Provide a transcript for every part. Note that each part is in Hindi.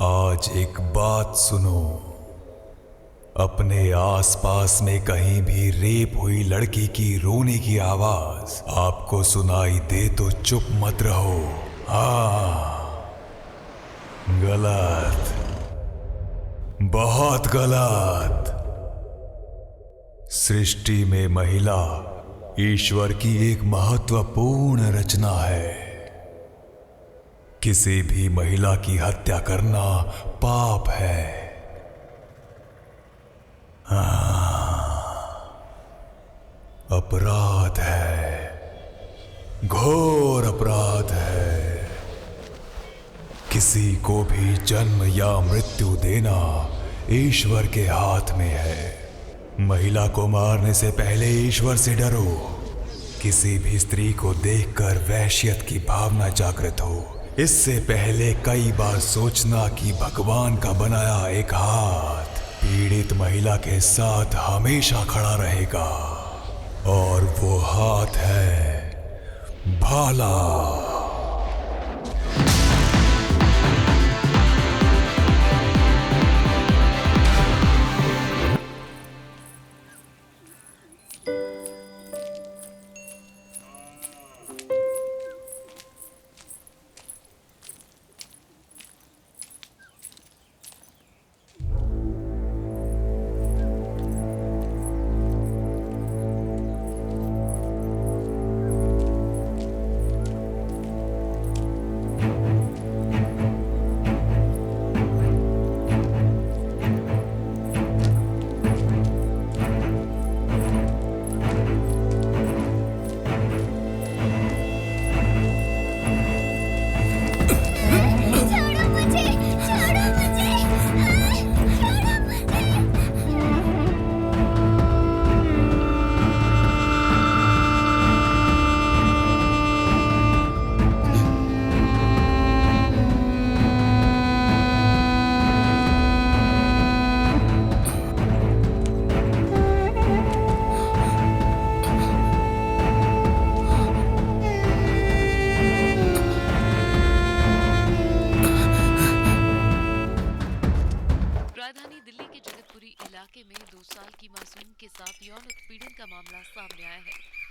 आज एक बात सुनो। अपने आसपास में कहीं भी रेप हुई लड़की की रोने की आवाज आपको सुनाई दे तो चुप मत रहो। हाँ, गलत, बहुत गलत। सृष्टि में महिला ईश्वर की एक महत्वपूर्ण रचना है। किसी भी महिला की हत्या करना पाप है। अपराध है, घोर अपराध है। किसी को भी जन्म या मृत्यु देना ईश्वर के हाथ में है। महिला को मारने से पहले ईश्वर से डरो। किसी भी स्त्री को देखकर वहशियत की भावना जागृत हो, इससे पहले कई बार सोचना कि भगवान का बनाया एक हाथ पीड़ित महिला के साथ हमेशा खड़ा रहेगा, और वो हाथ है भाला।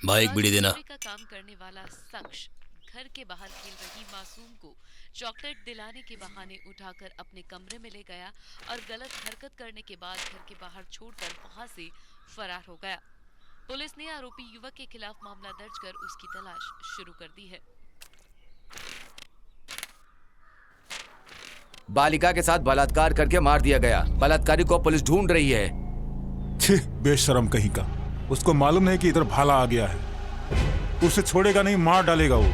भाई एक बीड़ी देना। का काम करने वाला शख्स घर के बाहर खेल रही मासूम को चॉकलेट दिलाने के बहाने उठाकर अपने कमरे में ले गया और गलत हरकत करने के बाद घर के बाहर छोड़कर वहां से फरार हो गया। पुलिस ने आरोपी युवक के खिलाफ मामला दर्ज कर उसकी तलाश शुरू कर दी है। बालिका के साथ बलात्कार करके मार दिया गया। बलात्कारी को पुलिस ढूंढ रही है। छी, बेशरम कहीं का। उसको मालूम नहीं कि इधर भाला आ गया है। उसे छोड़ेगा नहीं, मार डालेगा वो।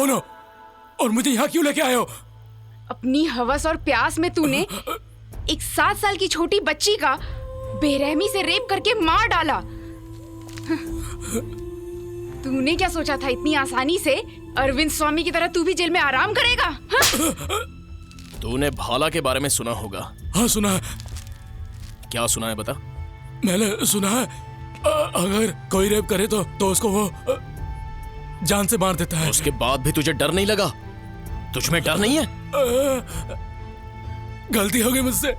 कौन हो और मुझे यहाँ क्यों लेके आए हो? अपनी हवस और प्यास में तूने एक 7 साल की छोटी बच्ची का बेरहमी से रेप करके मार डाला। तूने क्या सोचा था इतनी आसानी से अरविंद स्वामी की तरह तू भी जेल में आराम करेगा? तूने भाला के बारे में सुना होगा। हाँ सुना है। क्या सुना है बता? मैंने सुना है अगर कोई रेप करे तो उसको वो जान से मार देता है। उसके बाद भी तुझे डर नहीं लगा? तुझ में डर नहीं है? गलती हो गई मुझसे।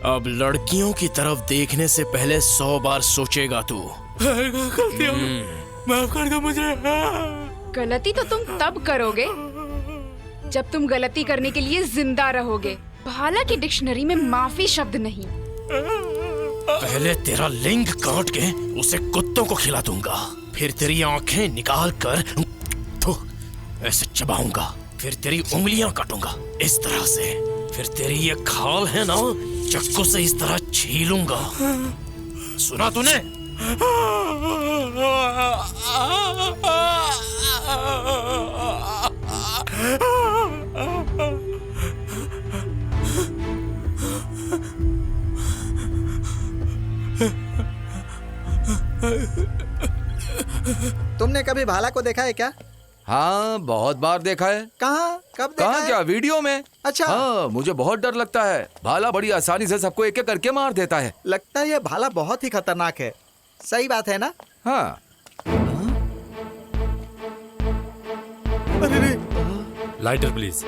अब लड़कियों की तरफ देखने से पहले 100 बार सोचेगा तू। गलती हो गई, माफ कर दो मुझे। गलती तो तुम तब करोगे जब तुम गलती करने के लिए जिंदा रहोगे। भाला की डिक्शनरी में माफी शब्द नहीं। पहले तेरा लिंग काट के उसे कुत्तों को खिला दूंगा, फिर तेरी आंखें निकाल कर ऐसे चबाऊंगा, फिर तेरी उंगलियां काटूंगा इस तरह से, फिर तेरी ये खाल है ना चाकू से इस तरह छीलूंगा। सुना तूने? तुमने कभी भाला को देखा है क्या? हाँ, बहुत बार देखा है। कहाँ? कब देखा कहाँ? है? क्या वीडियो में? अच्छा। हाँ, मुझे बहुत डर लगता है। भाला बड़ी आसानी से सबको एक एक करके मार देता है। लगता है ये भाला बहुत ही खतरनाक है। सही बात है ना? हाँ। अरे रे। Lighter please.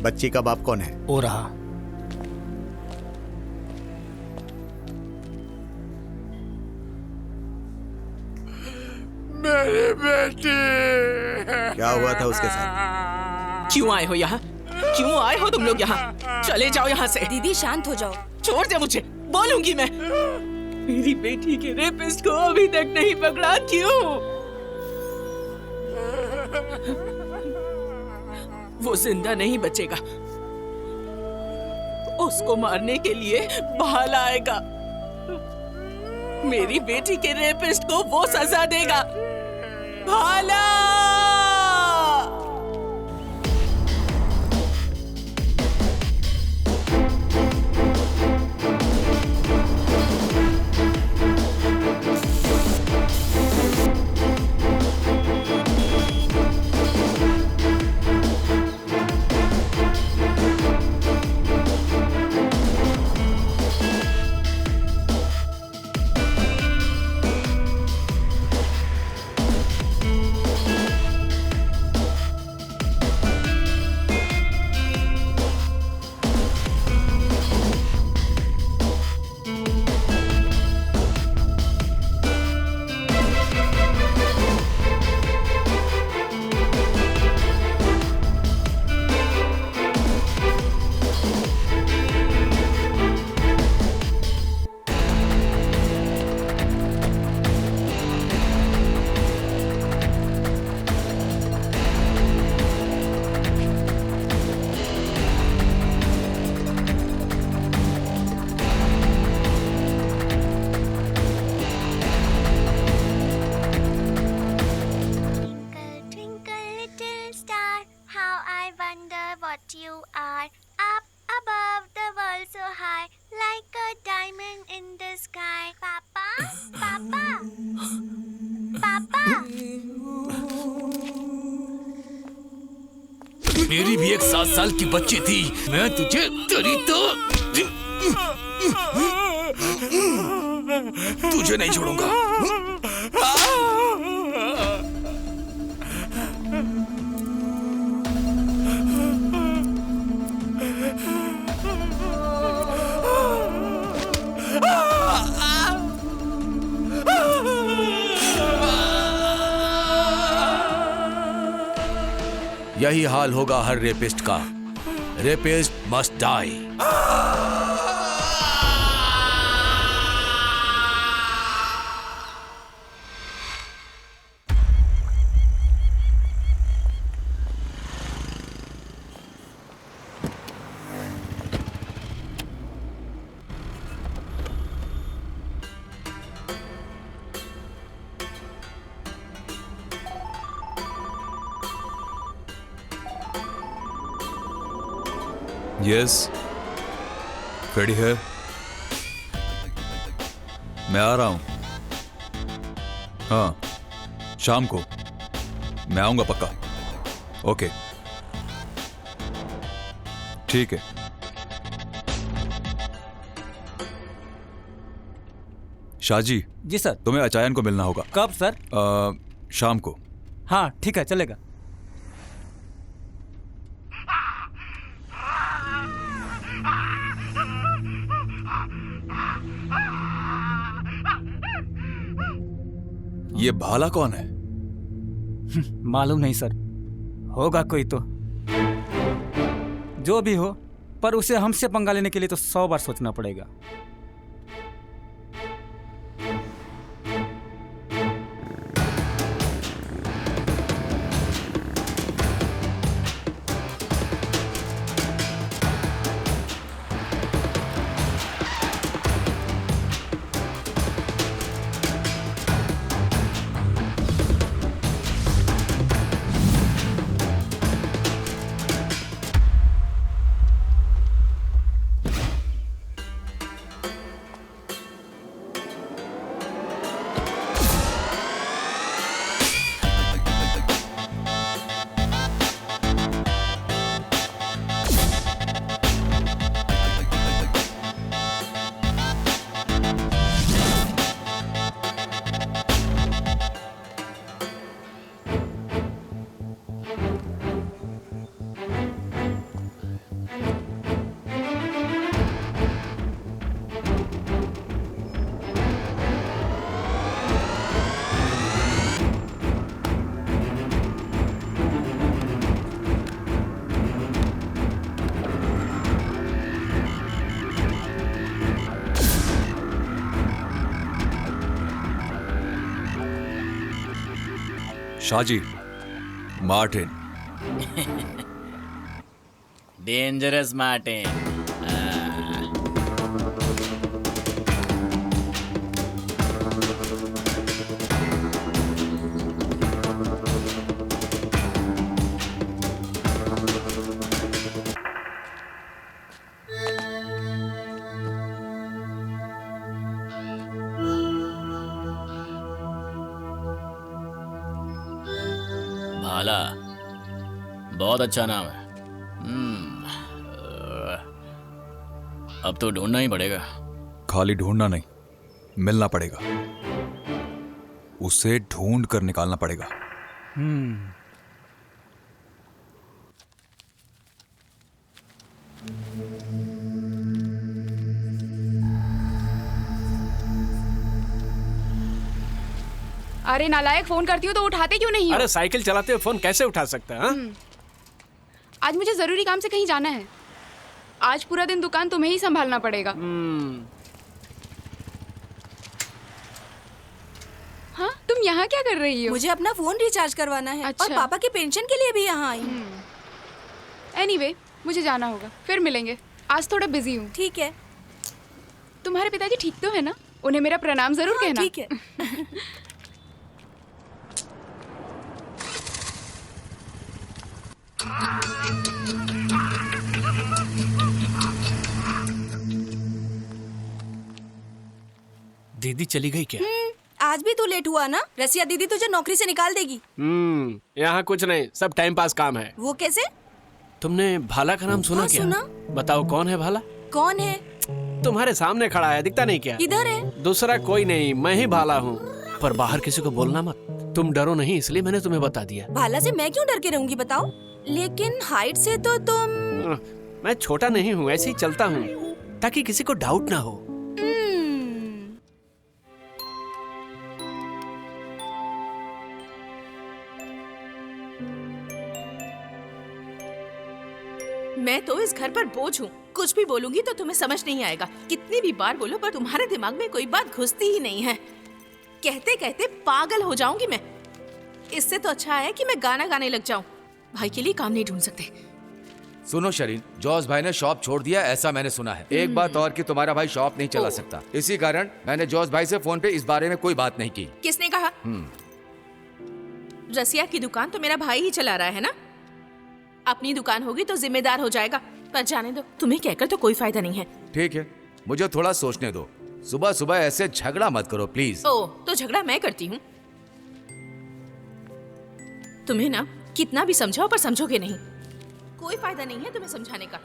बच्ची का बाप कौन है? वो रहा। मेरी बेटी। क्या हुआ था उसके साथ? क्यों आए हो यहाँ? क्यों आए हो तुम लोग यहाँ? चले जाओ यहाँ से। दीदी शांत हो जाओ। छोड़ दे मुझे, बोलूंगी मैं। मेरी बेटी के रेपिस्ट को अभी तक नहीं पकड़ा, क्यों? वो जिंदा नहीं बचेगा। उसको मारने के लिए भाला आएगा। मेरी बेटी के रेपिस्ट को वो सजा देगा। भाला! मेरी भी एक 7 साल की बच्ची थी। मैं तुझे तेरी तो तुझे नहीं छोड़ूंगा। यही हाल होगा हर रेपिस्ट का। Rapist must die. Yes, ready है। मैं आ रहा हूं। हाँ, शाम को मैं आऊंगा पक्का। ओके, ठीक है। शाहजी। जी सर। तुम्हें अचायन को मिलना होगा। कब सर? शाम को। हाँ ठीक है, चलेगा। ये भाला कौन है? मालूम नहीं सर, होगा कोई तो। जो भी हो, पर उसे हमसे पंगा लेने के लिए तो 100 बार सोचना पड़ेगा। शाहजी, मार्टिन। Dangerous Martin. भाला, बहुत अच्छा नाम है। अब तो ढूंढना ही पड़ेगा। खाली ढूंढना नहीं, मिलना पड़ेगा। उसे ढूंढ कर निकालना पड़ेगा। अरे नालायक, फोन करती हो तो उठाते क्यों नहीं हो? अरे साइकिल चलाते हुए फोन कैसे उठा सकता है? आज मुझे जरूरी काम से कहीं जाना है। आज पूरा दिन दुकान तुम्हें ही संभालना पड़ेगा। हाँ, तुम यहाँ क्या कर रही हो? मुझे अपना फोन रिचार्ज करवाना है। अच्छा। और पापा की पेंशन के लिए भी यहाँ आई हूँ। एनीवे, मुझे जाना होगा, फिर मिलेंगे। आज थोड़ा बिजी हूँ। ठीक है। तुम्हारे पिताजी ठीक तो है ना? उन्हें मेरा प्रणाम जरूर कहना। ठीक है। दीदी चली गई क्या? आज भी तू लेट हुआ ना? रसिया दीदी तुझे नौकरी से निकाल देगी। यहाँ कुछ नहीं, सब टाइम पास काम है। वो कैसे? तुमने भाला का नाम सुना हाँ, क्या? सुना। बताओ कौन है भाला? कौन है? तुम्हारे सामने खड़ा है, दिखता नहीं क्या? इधर है। दूसरा कोई नहीं, मैं ही भाला हूँ। पर बाहर किसी को बोलना मत। तुम डरो नहीं, इसलिए मैंने तुम्हें बता दिया। भाला से मैं क्यों डर के रहूंगी बताओ? लेकिन हाइट से तो तुम। मैं छोटा नहीं हूँ, ऐसे ही चलता हूँ ताकि किसी को डाउट ना हो। मैं तो इस घर पर बोझ हूँ। कुछ भी बोलूंगी तो तुम्हें समझ नहीं आएगा। कितनी भी बार बोलो पर तुम्हारे दिमाग में कोई बात घुसती ही नहीं है। कहते कहते पागल हो जाऊंगी मैं। इससे तो अच्छा है कि मैं गाना गाने लग जाऊं। भाई के लिए काम नहीं ढूंढ सकते। सुनो शरीन, जॉस भाई ने शॉप छोड़ दिया ऐसा मैंने सुना है। एक बात और कि तुम्हारा भाई शॉप नहीं चला सकता। इसी कारण मैंने जॉस भाई से फोन पे इस बारे में कोई बात नहीं की। किसने कहा? रसिया की दुकान तो मेरा भाई ही चला रहा है ना। अपनी दुकान होगी तो जिम्मेदार हो जाएगा। पर जाने दो, तुम्हें कहकर तो कोई फायदा नहीं है। ठीक है, मुझे थोड़ा सोचने दो। सुबह सुबह ऐसे झगड़ा मत करो प्लीज। ओ, तो झगड़ा मैं करती हूँ। तुम्हें ना कितना भी समझाओ पर समझोगे नहीं। कोई फायदा नहीं है तुम्हें समझाने का।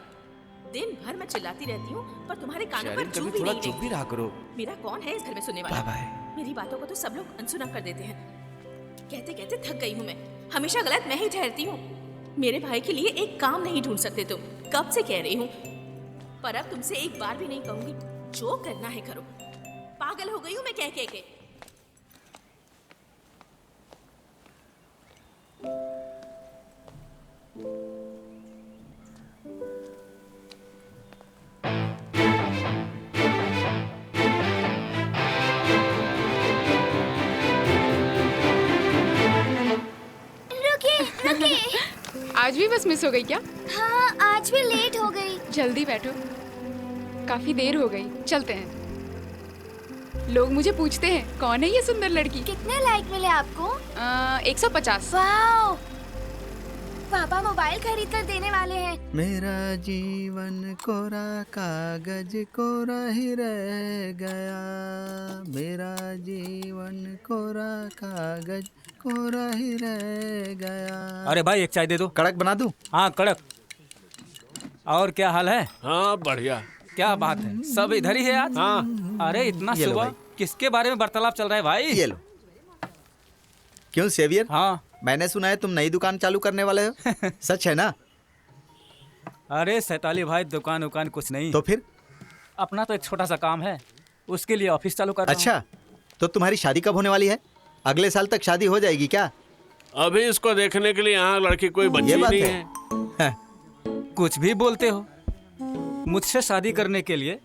दिन भर मैं चिल्लाती रहती हूँ पर तुम्हारे कानों पर जू भी नहीं चुप भी रहा करो। मेरा कौन है इस घर में सुनने वाला? मेरी बातों को तो सब लोग अनसुना कर देते हैं। कहते कहते थक गई हूँ मैं। हमेशा गलत मैं ही ठहरती हूँ। मेरे भाई के लिए एक काम नहीं ढूंढ सकते तुम। कब से कह रही हूँ, पर अब तुमसे एक बार भी नहीं कहूंगी। जो करना है करो। पागल हो गई हूँ मैं कह के। आज भी बस मिस हो गई क्या? हाँ, आज भी लेट हो गई। जल्दी बैठो, काफी देर हो गई। चलते हैं। लोग मुझे पूछते हैं कौन है ये सुंदर लड़की। कितने लाइक मिले आपको? 150। वाओ, पापा मोबाइल खरीद कर देने वाले हैं। मेरा जीवन कोरा कागज कोरा ही रह गया। मेरा जीवन कोरा कागज कोरा ही रह गया। अरे भाई एक चाय दे दो। कड़क बना दूं? हाँ कड़क। और क्या हाल है? हाँ बढ़िया। क्या बात है, सब इधर ही है आज? हाँ। अरे इतना सुबह किसके बारे में वार्तालाप चल रहा है भाई? ये लो। क्यों सेवियर? हाँ, मैंने सुना है तुम नई दुकान चालू करने वाले हो। सच है ना? अरे सैताली भाई, दुकान उकान कुछ नहीं। तो फिर? अपना तो एक छोटा सा काम है, उसके लिए ऑफिस चालू कर रहा हूं। अच्छा, तो तुम्हारी शादी कब होने वाली है? अगले साल तक शादी हो जाएगी क्या? अभी इसको देखने के लिए यहाँ लड़की कोई बच्ची नहीं है। कुछ भी बोलते हो। मुझसे शादी करने के लिए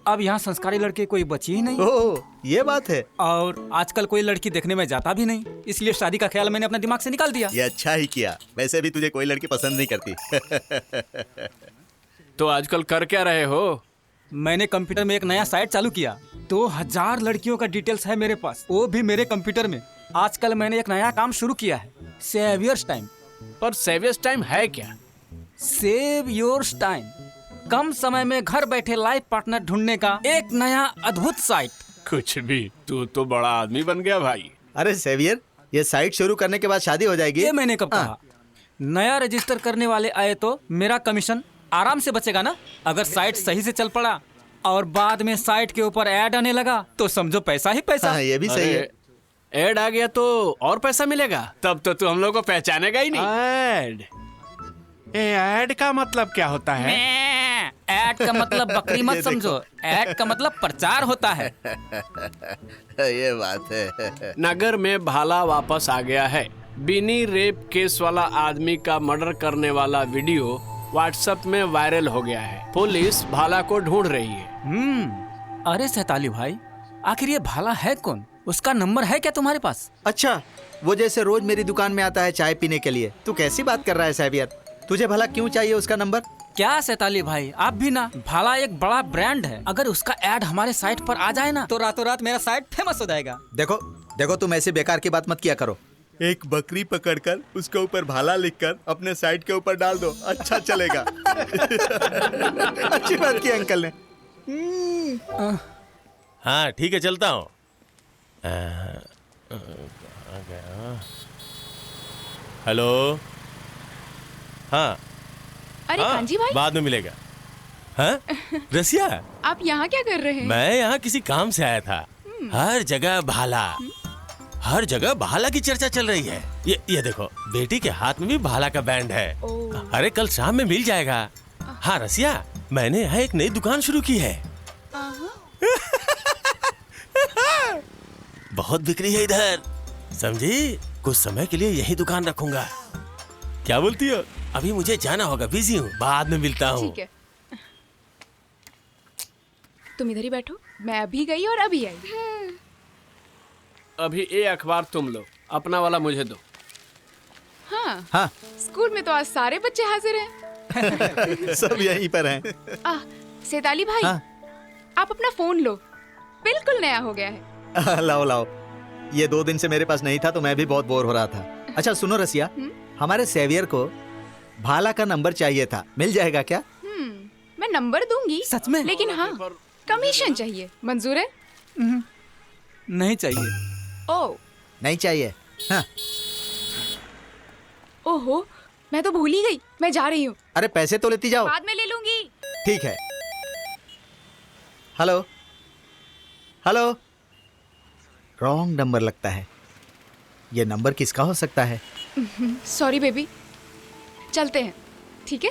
अब यहाँ संस्कारी लड़की कोई बची ही नहीं। ओह, ये बात है। और आजकल कोई लड़की देखने में जाता भी नहीं, इसलिए शादी का ख्याल मैंने अपने दिमाग से निकाल दिया। ये अच्छा ही किया। वैसे भी तुझे कोई लड़की पसंद नहीं करती। तो आजकल कर क्या रहे हो? मैंने कंप्यूटर में एक नया साइट चालू किया। 2000 लड़कियों का डिटेल्स है मेरे पास, वो भी मेरे कंप्यूटर में। आजकल मैंने एक नया काम शुरू किया है, सेवियर्स टाइम। पर सेवियर्स टाइम है क्या? सेव योर्स टाइम, कम समय में घर बैठे लाइफ पार्टनर ढूंढने का एक नया अद्भुत साइट। कुछ भी, तू तो बड़ा आदमी बन गया भाई। अरे सेवियर, ये साइट शुरू करने के बाद शादी हो जाएगी? ये मैंने कब कहा? नया रजिस्टर करने वाले आए तो मेरा कमीशन आराम से बचेगा ना। अगर साइट सही से चल पड़ा और बाद में साइट के ऊपर ऐड आने लगा तो समझो पैसा ही पैसा। हाँ, ये भी सही है। ऐड आ गया तो और पैसा मिलेगा, तब तो तू हम लोग को पहचानेगा ही नहीं। ऐड? ऐड का मतलब क्या होता है? ऐड का मतलब बकरी मत समझो, ऐड का मतलब प्रचार होता है। ये बात है। नगर में भाला वापस आ गया है। बिनी रेप केस वाला आदमी का मर्डर करने वाला वीडियो व्हाट्सएप में वायरल हो गया है। पुलिस भाला को ढूंढ रही है। अरे सैताली भाई, आखिर ये भाला है कौन? उसका नंबर है क्या तुम्हारे पास? अच्छा, वो जैसे रोज मेरी दुकान में आता है चाय पीने के लिए। तू कैसी बात कर रहा है सेवियर? तुझे भला क्यों चाहिए उसका नंबर? क्या सैताली भाई, आप भी ना। भाला एक बड़ा ब्रांड है, अगर उसका ऐड हमारे साइट पर आ जाए ना तो रातों रात मेरा साइट फेमस हो जाएगा। देखो देखो, तुम ऐसे बेकार की बात मत किया करो। एक बकरी पकड़कर उसके ऊपर भाला लिखकर अपने साइट के ऊपर डाल दो, अच्छा चलेगा। अच्छी बात की अंकल ने। हाँ ठीक है, चलता हूँ। हेलो। हाँ अरे हाँ, कांजी भाई, बाद में मिलेगा। हाँ रसिया, आप यहाँ क्या कर रहे हैं? मैं यहाँ किसी काम से आया था। हर जगह भाला, हर जगह भाला की चर्चा चल रही है। ये देखो, बेटी के हाथ में भी भाला का बैंड है। अरे कल शाम में मिल जाएगा। हाँ रसिया, मैंने यहाँ एक नई दुकान शुरू की है। बहुत बिक्री है इधर, समझी? कुछ समय के लिए यही दुकान रखूंगा। क्या बोलती हो? अभी मुझे जाना होगा, बिजी हूँ, बाद में मिलता हूँ। ठीक है, तुम इधर ही बैठो, मैं अभी गई और अभी आई। अभी ये अखबार तुम लो, अपना वाला मुझे दो। हाँ, हाँ। स्कूल में तो आज सारे बच्चे हाजिर हैं। सब यहीं पर हैं। सेताली भाई, हाँ? आप अपना फोन लो, बिल्कुल नया हो गया है। लाओ लाओ, ये 2 दिन से मेरे पास नहीं था तो मैं भी बहुत बोर हो रहा था। अच्छा सुनो रसिया, हमारे सेवियर को भाला का नंबर चाहिए था, मिल जाएगा क्या? मैं नंबर दूंगी सच में? लेकिन हाँ, कमीशन चाहिए। मंजूर है? नहीं चाहिए। ओ नहीं चाहिए? हाँ। ओहो, मैं तो भूल ही गई, मैं जा रही हूँ। अरे पैसे तो लेती जाओ। बाद में ले लूंगी। ठीक है। हेलो हेलो, रॉन्ग नंबर लगता है। ये नंबर किसका हो सकता है? सॉरी बेबी, चलते हैं, ठीक है?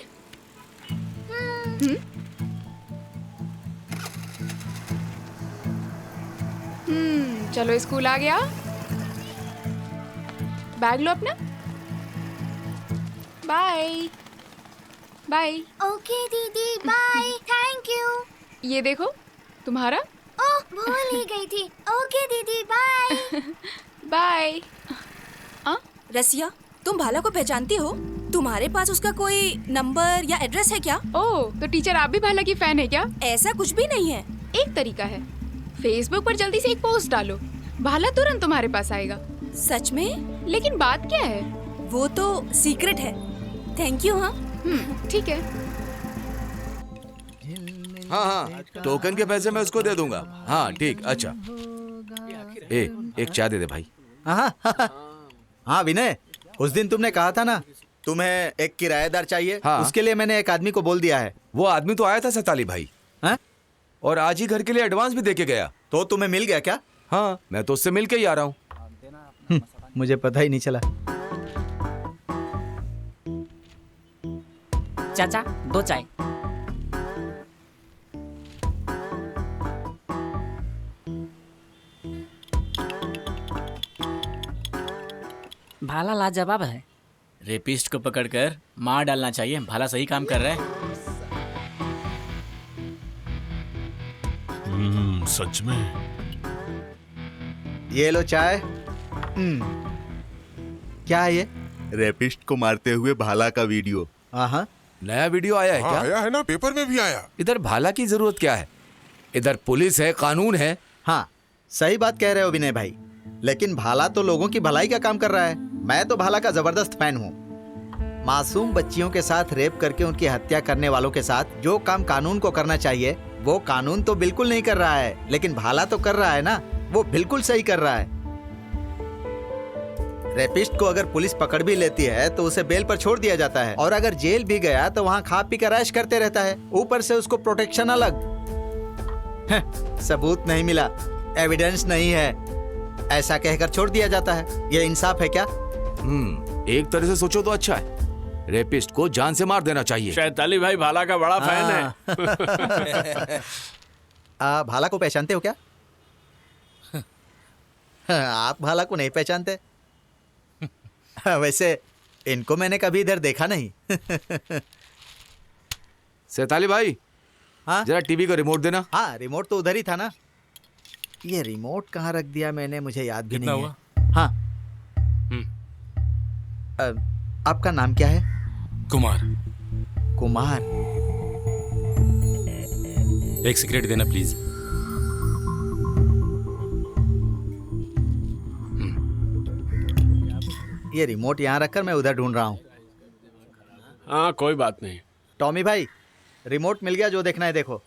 चलो स्कूल आ गया, बैग लो अपना। Bye bye. ओके दीदी, बाय, थैंक यू। ये देखो तुम्हारा। ओह, भूल ही गई थी। ओके दीदी, बाय। बाय। रसिया, तुम भाला को पहचानती हो? तुम्हारे पास उसका कोई नंबर या एड्रेस है क्या? ओह, तो टीचर आप भी भाला की फैन है क्या? ऐसा कुछ भी नहीं है। एक तरीका है, फेसबुक पर जल्दी से एक पोस्ट डालो, भाला तुरंत तुम्हारे पास आएगा। सच में? लेकिन बात क्या है? वो तो सीक्रेट है। Thank you. हाँ ठीक है। हाँ, टोकन के पैसे मैं उसको दे दूंगा। हाँ ठीक, अच्छा। एक चाय दे दे भाई। हाँ विनय, उस दिन तुमने कहा था ना तुम्हें एक किराएदार चाहिए। हाँ। उसके लिए मैंने एक आदमी को बोल दिया है। वो आदमी तो आया था सेताली भाई। हाँ? और आज ही घर के लिए एडवांस भी दे के गया। तो तुम्हें मिल गया क्या? हाँ, मैं तो उससे मिल के ही आ रहा हूँ। मुझे पता ही नहीं चला। चाचा, 2 चाय। भाला लाजवाब है। रेपिस्ट को पकड़कर मार डालना चाहिए, भाला सही काम कर रहा है। सच में। ये लो चाय। क्या है ये? रेपिस्ट को मारते हुए भाला का वीडियो। हाँ, नया वीडियो आया है क्या? आया है ना, पेपर में भी आया। इधर भाला की जरूरत क्या है? इधर पुलिस है, कानून है। हाँ, सही बात कह रहे हो विनय भाई, लेकिन भाला तो लोगों की भलाई का काम कर रहा है। मैं तो भाला का जबरदस्त फैन हूँ। मासूम बच्चियों के साथ रेप करके उनकी हत्या करने वालों के साथ जो काम कानून को करना चाहिए वो कानून तो बिल्कुल नहीं कर रहा है, लेकिन भाला तो कर रहा है ना, वो बिल्कुल सही कर रहा है। रेपिस्ट को अगर पुलिस पकड़ भी लेती है तो उसे बेल पर छोड़ दिया जाता है, और अगर जेल भी गया तो वहाँ खा पी कर ऐश करते रहता है। ऊपर से उसको प्रोटेक्शन अलग। सबूत नहीं मिला, एविडेंस नहीं है, ऐसा कहकर छोड़ दिया जाता है। ये इंसाफ है क्या? एक तरह से सोचो तो अच्छा है। रेपिस्ट को जान से मार देना चाहिए। शैताली भाई भाला का बड़ा फैन है। भाला को पहचानते हो क्या? आप भाला को नहीं पहचानते? वैसे इनको मैंने कभी इधर देखा नहीं। सेताली भाई, हाँ? जरा टीवी का रिमोट देना। हाँ, रिमोट तो उधर ही था ना। ये रिमोट कहाँ रख दिया मैंने, मुझे याद भी नहीं हुआ? है। हाँ। आपका नाम क्या है? कुमार। कुमार। एक सिगरेट देना प्लीज। ये रिमोट यहाँ रखकर मैं उधर ढूंढ रहा हूँ। हाँ कोई बात नहीं। टॉमी भाई, रिमोट मिल गया, जो देखना है देखो।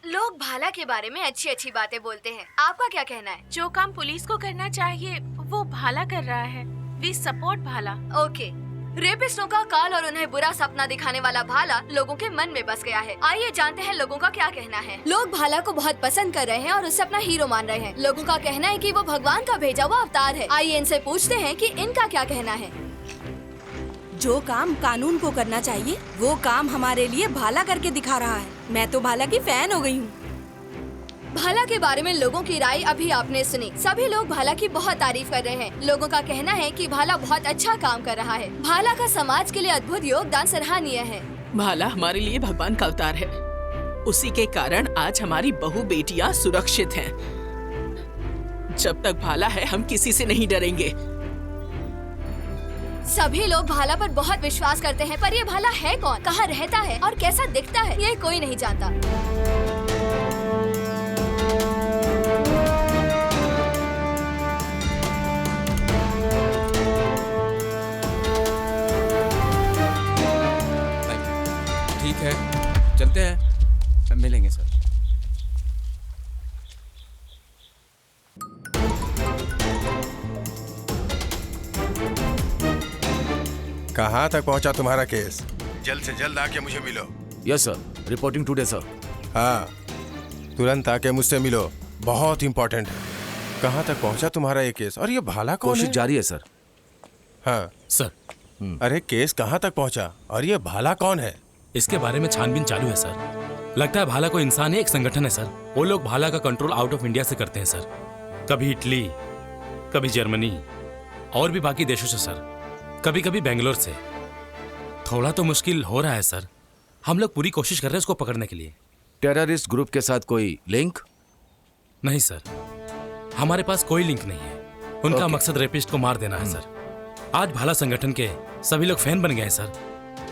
लोग भाला के बारे में अच्छी अच्छी बातें बोलते हैं, आपका क्या कहना है? जो काम पुलिस को करना चाहिए वो भाला कर रहा है। वी सपोर्ट भाला। ओके, रेपिस्टों का काल और उन्हें बुरा सपना दिखाने वाला भाला लोगों के मन में बस गया है। आइए जानते हैं लोगों का क्या कहना है। लोग भाला को बहुत पसंद कर रहे हैं और उसे अपना हीरो मान रहे हैं। लोगों का कहना है कि वो भगवान का भेजा हुआ अवतार है। आइए इनसे पूछते हैं कि इनका क्या कहना है। जो काम कानून को करना चाहिए वो काम हमारे लिए भाला करके दिखा रहा है। मैं तो भाला की फैन हो गई हूँ। भाला के बारे में लोगों की राय अभी आपने सुनी। सभी लोग भाला की बहुत तारीफ कर रहे हैं। लोगों का कहना है कि भाला बहुत अच्छा काम कर रहा है। भाला का समाज के लिए अद्भुत योगदान सराहनीय है। भाला हमारे लिए भगवान का अवतार है। उसी के कारण आज हमारी बहू बेटियां सुरक्षित हैं। जब तक भाला है हम किसी से नहीं डरेंगे। सभी लोग भाला पर बहुत विश्वास करते हैं, पर ये भाला है कौन, कहाँ रहता है और कैसा दिखता है, ये कोई नहीं जानता। ठीक है, चलते हैं, मिलेंगे सर। कहाँ तक पहुँचा तुम्हारा केस? जल्द से जल्द आके मुझे मिलो। Yes sir, reporting today sir. हाँ, तुरंत आके मुझसे मिलो, बहुत इम्पोर्टेंट है। कहाँ तक पहुँचा तुम्हारा ये केस? और ये भाला कौन है? कोशिश जारी है सर। हाँ सर। अरे केस कहाँ तक पहुँचा और ये भाला कौन है? इसके बारे में छानबीन चालू है सर। लगता है भाला कोई इंसान है, एक संगठन है सर। वो लोग भाला का कंट्रोल आउट ऑफ इंडिया से करते हैं सर। कभी इटली, कभी जर्मनी और भी बाकी देशों से सर, कभी कभी बेंगलोर से। थोड़ा तो मुश्किल हो रहा है सर। हम लोग पूरी कोशिश कर रहे हैं उसको पकड़ने के लिए। टेररिस्ट ग्रुप के साथ कोई लिंक? नहीं सर, हमारे पास कोई लिंक नहीं है। उनका मकसद रेपिस्ट को मार देना है सर। आज भाला संगठन के सभी लोग फैन बन गए हैं सर।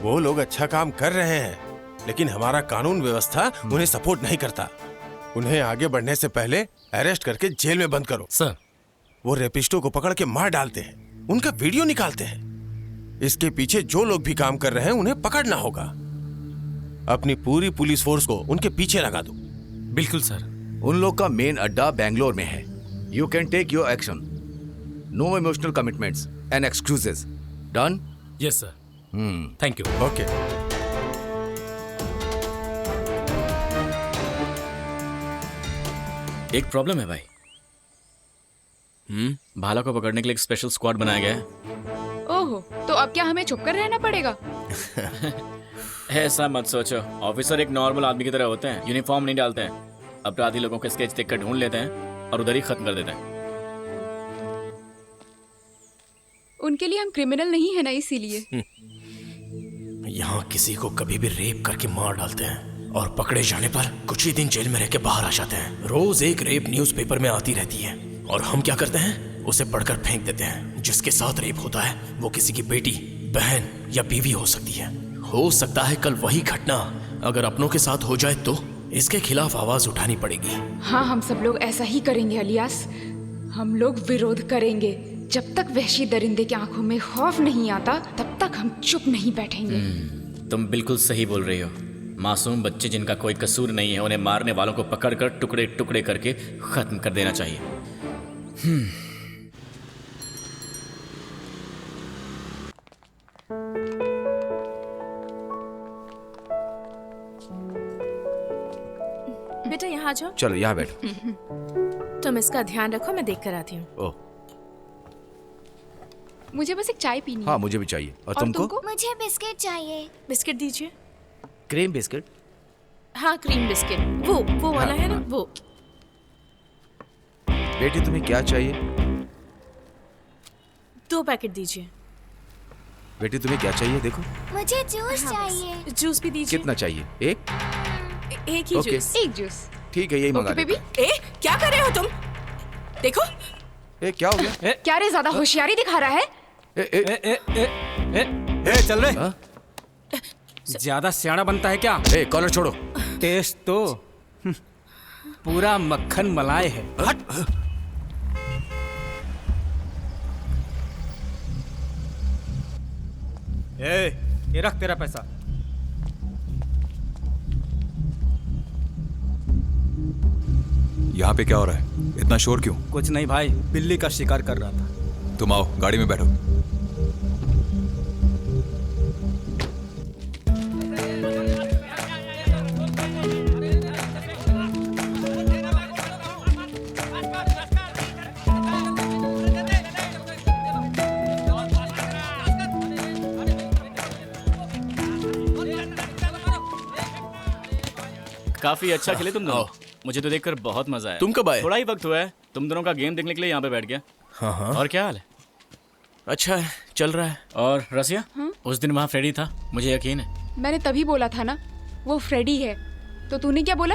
वो लोग अच्छा काम कर रहे हैं, लेकिन हमारा कानून व्यवस्था उन्हें सपोर्ट नहीं करता। उन्हें आगे बढ़ने से पहले अरेस्ट करके जेल में बंद करो सर। वो रेपिस्टों को पकड़ के मार डालते हैं, उनका वीडियो निकालते हैं। इसके पीछे जो लोग भी काम कर रहे हैं उन्हें पकड़ना होगा। अपनी पूरी पुलिस फोर्स को उनके पीछे लगा दो। बिल्कुल सर। उन लोग का मेन अड्डा बेंगलोर में है। You can take your action. No emotional commitments and excuses. Done? Yes sir. Thank you. Okay. एक प्रॉब्लम है भाई। भाला को पकड़ने के लिए एक स्पेशल स्क्वाड बनाया गया है। ओहो, तो अब क्या हमें छुपकर रहना पड़ेगा? ऐसा मत सोचो, ऑफिसर एक नॉर्मल आदमी की तरह होते हैं, यूनिफॉर्म नहीं डालते हैं। अपराधी लोगों के स्केच देखकर ढूंढ लेते हैं और उधर ही खत्म कर देते हैं। उनके लिए हम क्रिमिनल नहीं है ना, इसीलिए। यहाँ किसी को कभी भी रेप करके मार डालते हैं और पकड़े जाने पर कुछ ही दिन जेल में रह के बाहर आ जाते हैं। रोज एक रेप न्यूज़पेपर में आती रहती है और हम क्या करते हैं, उसे पढ़कर फेंक देते हैं। जिसके साथ रेप होता है वो किसी की बेटी, बहन या बीवी हो सकती है। हो सकता है कल वही घटना अगर अपनों के साथ हो जाए तो इसके खिलाफ आवाज उठानी पड़ेगी। हाँ, हम सब लोग ऐसा ही करेंगे अलियास। हम लोग विरोध करेंगे। जब तक वहशी दरिंदे की आंखों में खौफ नहीं आता तब तक हम चुप नहीं बैठेंगे। तुम बिल्कुल सही बोल रही हो। मासूम बच्चे जिनका कोई कसूर नहीं है, उन्हें मारने वालों को पकड़कर टुकड़े टुकड़े करके खत्म कर देना चाहिए। बेटा यहाँ जाओ। चलो यहाँ बैठ। तुम इसका ध्यान रखो, मैं देख कर आती हूँ। ओह, मुझे बस एक चाय पीनी है। हाँ मुझे भी चाहिए। और तुमको? मुझे बिस्किट चाहिए। बिस्किट दीजिए। Cream biscuit? हाँ, क्रीम बिस्किट। वो वाला है ना, वो। बेटी तुम्हें क्या चाहिए? 2 पैकेट दीजिए। बेटी तुम्हें क्या चाहिए? देखो। मुझे जूस चाहिए। जूस भी दीजिए। कितना चाहिए? एक ही ओके। जूस। एक जूस। ठीक है, यही मंगा बेबी। क्या कर रहे हो तुम? देखो। क्या हो गया? क्या रे, ज्यादा होशियारी दिखा रहा है? चल रहे। ज्यादा सियाना बनता है क्या? कॉलर छोड़ो। टेस्ट तो पूरा मक्खन मलाई है। हट। ये रख तेरा पैसा। यहाँ पे क्या हो रहा है? इतना शोर क्यों? कुछ नहीं भाई, बिल्ली का शिकार कर रहा था। तुम आओ, गाड़ी में बैठो। काफी अच्छा खेले तुम दोनों। मुझे तो देखकर बहुत मजा आया। तुम कब आए? थोड़ा ही वक्त हुआ है, तुम दोनों का गेम देखने के लिए यहाँ पे बैठ गया। हाँ हाँ। और क्या हाल है? अच्छा है, चल रहा है। और रसिया? उस दिन वहाँ फ्रेडी था, मुझे यकीन है। मैंने तभी बोला था ना वो फ्रेडी है, तो तूने क्या बोला?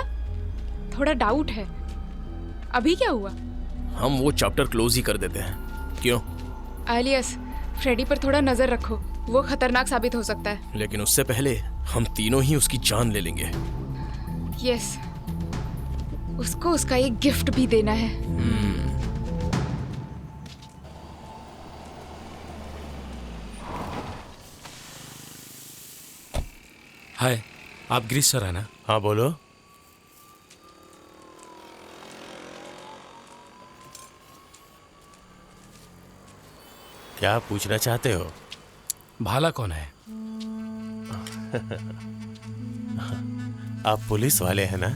थोड़ा डाउट है। अभी क्या हुआ? हम वो चैप्टर क्लोज ही कर देते हैं। क्यों? आलियस, फ्रेडी पर थोड़ा नजर रखो, वो खतरनाक साबित हो सकता है। लेकिन उससे पहले हम तीनों ही उसकी जान ले लेंगे। यस, उसको उसका एक गिफ्ट भी देना है। हाय, आप गिरीश सर है ना? हाँ बोलो। क्या पूछना चाहते हो? भाला कौन है? आप पुलिस वाले हैं ना?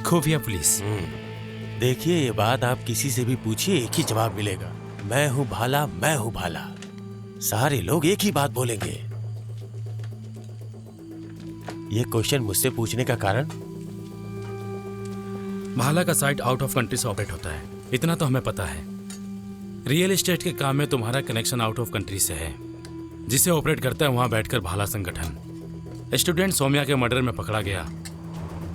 खुफिया पुलिस। देखिए, ये बात आप किसी से भी पूछिए, एक ही जवाब मिलेगा। मैं हूँ भाला, मैं हूँ भाला। सारे लोग एक ही बात बोलेंगे। ये क्वेश्चन मुझसे पूछने का कारण? भाला का साइट आउट ऑफ कंट्री से ऑपरेट होता है, इतना तो हमें पता है। रियल एस्टेट के काम में तुम्हारा कनेक्शन आउट ऑफ कंट्री से है। जिसे ऑपरेट करता है वहां बैठकर भाला संगठन। स्टूडेंट सौम्या के मर्डर में पकड़ा गया।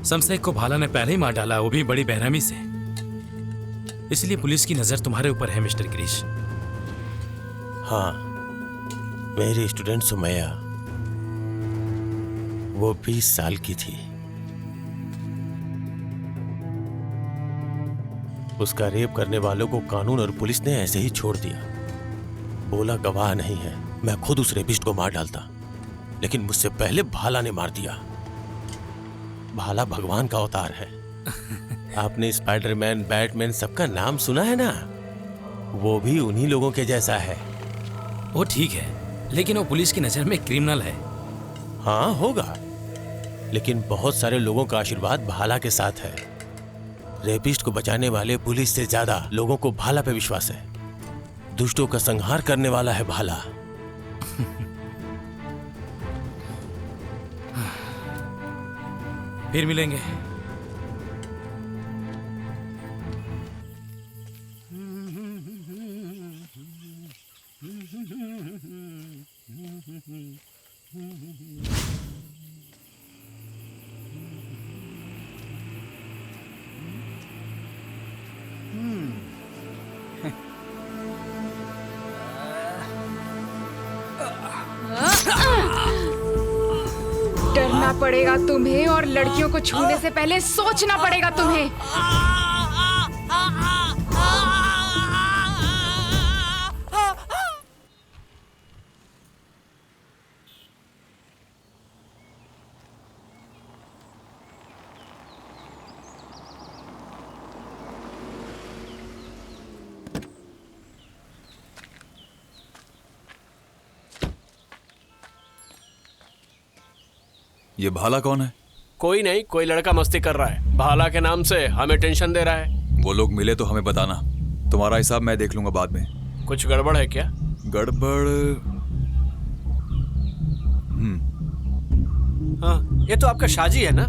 शमशेख को भाला ने पहले ही मार डाला, वो भी बड़ी बेरहमी से। इसलिए पुलिस की नजर तुम्हारे ऊपर है मिस्टर गिरीश। हाँ, मेरी स्टूडेंट सुमैया, वो 20 साल की थी। उसका रेप करने वालों को कानून और पुलिस ने ऐसे ही छोड़ दिया। बोला गवाह नहीं है, मैं खुद उस रेपिस्ट को मार डालता, लेकिन मुझसे पहले भाला ने मार दिया। भाला भगवान का अवतार है। आपने स्पाइडरमैन, बैटमैन सबका नाम सुना है ना? वो भी उन्हीं लोगों के जैसा है। वो ठीक है, लेकिन वो पुलिस की नजर में क्रिमिनल है। हाँ होगा, लेकिन बहुत सारे लोगों का आशीर्वाद भाला के साथ है। रेपिस्ट को बचाने वाले पुलिस से ज्यादा लोगों को भाला पे विश्वास है। दुष्टों का संहार करने वाला है भाला। फिर मिलेंगे। डरना पड़ेगा तुम्हें, और लड़कियों को छूने से पहले सोचना पड़ेगा तुम्हें। ये भाला कौन है? कोई नहीं, कोई लड़का मस्ती कर रहा है। भाला के नाम से हमें टेंशन दे रहा है। वो लोग मिले तो हमें बताना। तुम्हारा हिसाब मैं देख लूंगा बाद में। कुछ गड़बड़ है क्या? गड़बड़? हाँ, ये तो आपका शाजी है ना?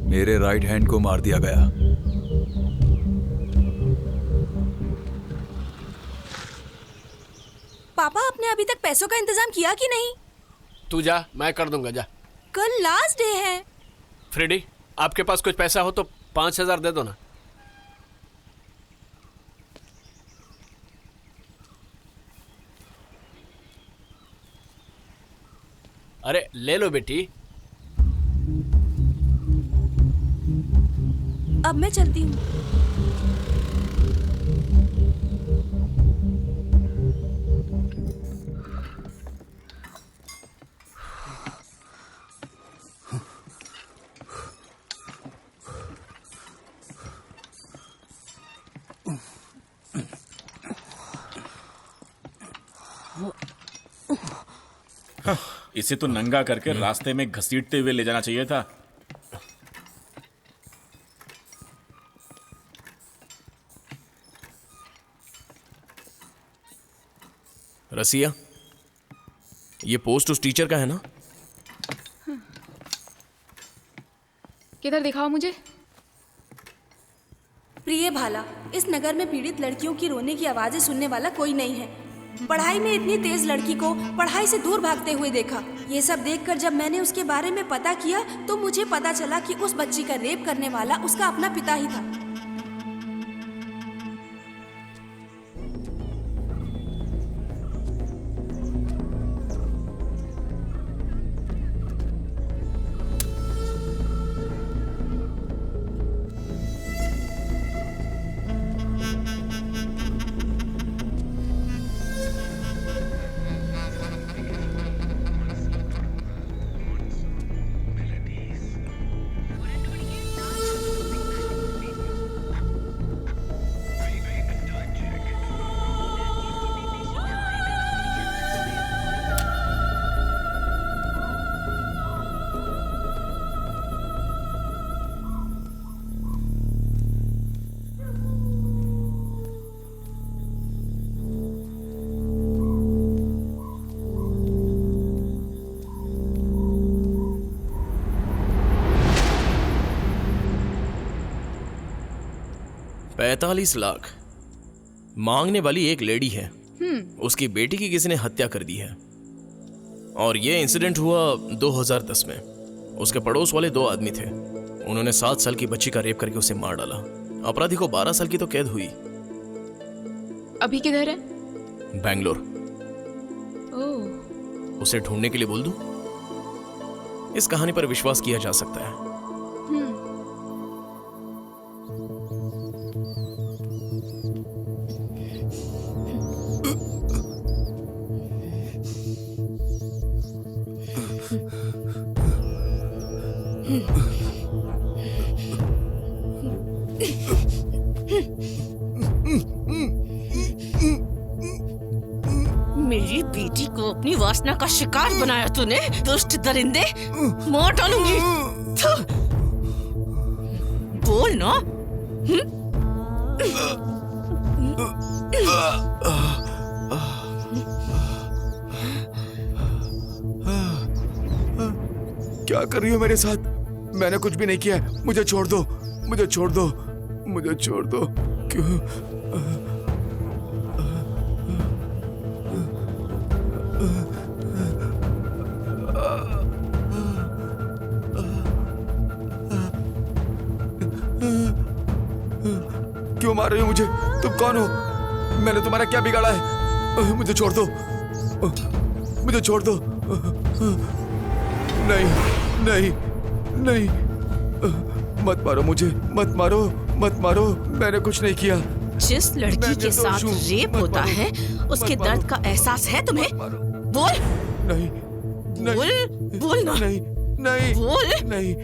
मेरे राइट हैंड को मार दिया गया। पापा, आपने अभी तक पैसों का इंतजाम किया कि नहीं? तू जा, मैं कर दूंगा, जा। कल लास्ट डे है। फ्रेडी, आपके पास कुछ पैसा हो तो 5,000 दे दो ना। अरे ले लो बेटी। अब मैं चलती हूँ। इसे तो नंगा करके रास्ते में घसीटते हुए ले जाना चाहिए था। रसिया, ये पोस्ट उस टीचर का है ना? किधर दिखाओ मुझे। प्रिय भाला, इस नगर में पीड़ित लड़कियों की रोने की आवाजें सुनने वाला कोई नहीं है। पढ़ाई में इतनी तेज लड़की को पढ़ाई से दूर भागते हुए देखा। ये सब देखकर जब मैंने उसके बारे में पता किया तो मुझे पता चला कि उस बच्ची का रेप करने वाला उसका अपना पिता ही था। $45 मांगने वाली एक लेडी है। उसकी बेटी की किसी ने हत्या कर दी है और ये इंसिडेंट हुआ 2010 में। उसके पड़ोस वाले 2 आदमी थे। उन्होंने 7 साल की बच्ची का रेप करके उसे मार डाला। अपराधी को 12 साल की तो कैद हुई। अभी किधर है? बैंगलोर। ओह। उसे ढूंढने के लिए बोल दूं? इस कहानी पर विश्वास किया जा सकता है। मेरी बेटी को अपनी वासना का शिकार बनाया तूने, दुष्ट दरिंदे। मार डालूंगी। बोल ना। क्या कर रही हो मेरे साथ? मैंने कुछ भी नहीं किया। मुझे छोड़ दो, मुझे छोड़ दो, मुझे छोड़ दो। क्यों? क्यों मार रही हो मुझे? तुम कौन हो? मैंने तुम्हारा क्या बिगाड़ा है? मुझे छोड़ दो, मुझे छोड़ दो। नहीं नहीं नहीं, मत मारो मुझे, मत मारो, मत मारो। मैंने कुछ नहीं किया। जिस लड़की के साथ रेप होता है उसके दर्द का एहसास है तुम्हें? बोल। नहीं बोल, बोल ना। नहीं नहीं बोल। नहीं।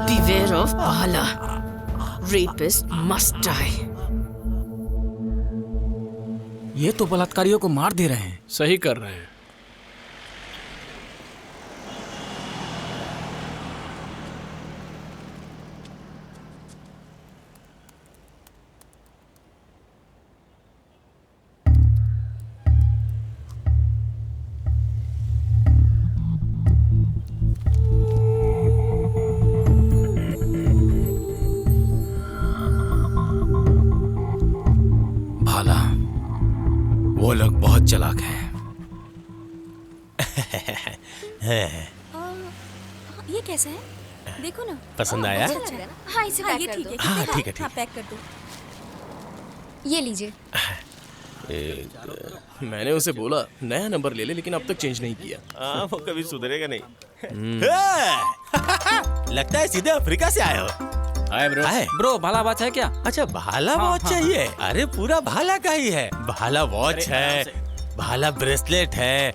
Beware of Bala. Rapist must die. ये तो बलात्कारियों को मार दे रहे हैं। सही कर रहे हैं। भाला, वो लोग बहुत चालाक हैं। ये कैसा है? देखो ना। पसंद आया? अच्छा, हाँ इसे पैक कर दो। हाँ ठीक है, हाँ पैक कर दो। ये लीजिए। मैंने उसे बोला नया नंबर ले ले, लेकिन अब तक चेंज नहीं किया। वो कभी सुधरेगा नहीं। लगता है सीधे अफ्रीका से आए हो। Hi bro. ब्रो भाला वॉच है क्या? अच्छा भाला वॉच चाहिए? अरे पूरा भाला का ही है। भाला वॉच है, भाला ब्रेसलेट है,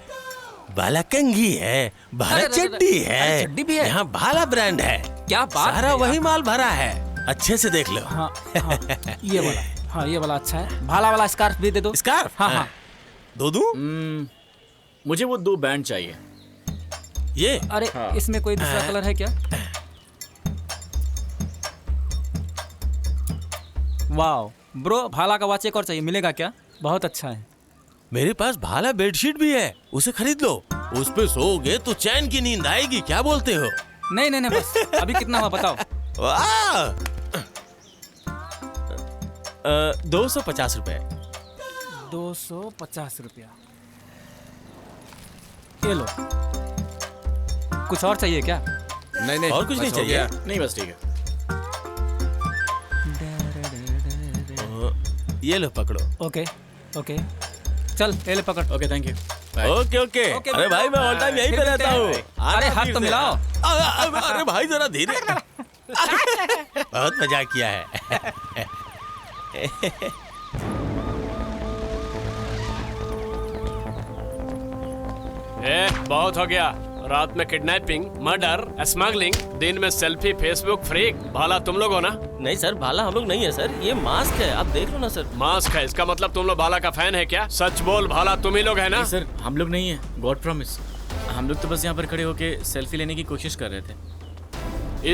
भाला कंघी है, भाला चड्डी है, चड्डी भी है। यहाँ भाला ब्रांड है। क्या बात सारा है वही यार। माल भरा है, अच्छे से देख लो। हाँ, ये वाला, हाँ ये वाला अच्छा है। भाला वाला स्कार्फ भी दे दो। स्कार्फ? हाँ हाँ। दो दूं? मुझे वो 2 बैंड चाहिए। ये? अरे हाँ। इसमें कोई दूसरा कलर है क्या? वाओ ब्रो, भाला का वॉच एक और चाहिए, मिलेगा क्या? बहुत अच्छा है। मेरे पास भाला बेडशीट भी है, उसे खरीद लो। उस पे सोओगे तो चैन की नींद आएगी। क्या बोलते हो? नहीं नहीं नहीं, बस अभी कितना हुआ बताओ। 250 रुपए। 250 रुपया। ये लो। कुछ और चाहिए क्या? नहीं नहीं और कुछ नहीं चाहिए? नहीं बस ठीक है। ये लो पकड़ो। ओके ओके, चल ये ले पकड़। Okay thank you. Okay okay. अरे भाई मैं ऑल टाइम यहीं पे रहता हूँ। अरे हाथ तो मिलाओ। अरे भाई जरा धीरे। बहुत मजाक किया है। बहुत हो गया। रात में किडनैपिंग, मर्डर, स्मगलिंग, दिन में सेल्फी, फेसबुक फ्रीक। भाला तुम लोग हो ना? नहीं सर, भाला हम लोग नहीं है सर, ये मास्क है, आप देख लो ना सर। मास्क है, इसका मतलब तुम लोग भाला का फैन है क्या? सच बोल, भाला तुम ही लोग है ना? सर हम लोग नहीं है, गॉड प्रॉमिस। हम लोग तो बस यहाँ पर खड़े होके सेल्फी लेने की कोशिश कर रहे थे।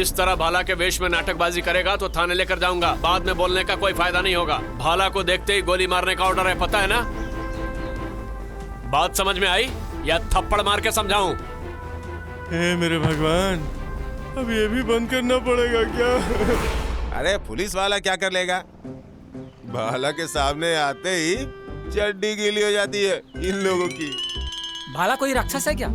इस तरह भाला के वेश में नाटकबाजी करेगा तो थाने लेकर जाऊंगा। बाद में बोलने का कोई फायदा नहीं होगा। भाला को देखते ही गोली मारने का ऑर्डर है, पता है ना? बात समझ में आई या थप्पड़ मार के समझाऊं? हे मेरे भगवान, अब ये भी बंद करना पड़ेगा क्या? अरे पुलिस वाला क्या कर लेगा? भाला के सामने आते ही चड्डी गीली हो जाती है इन लोगों की। भाला कोई राक्षस है क्या?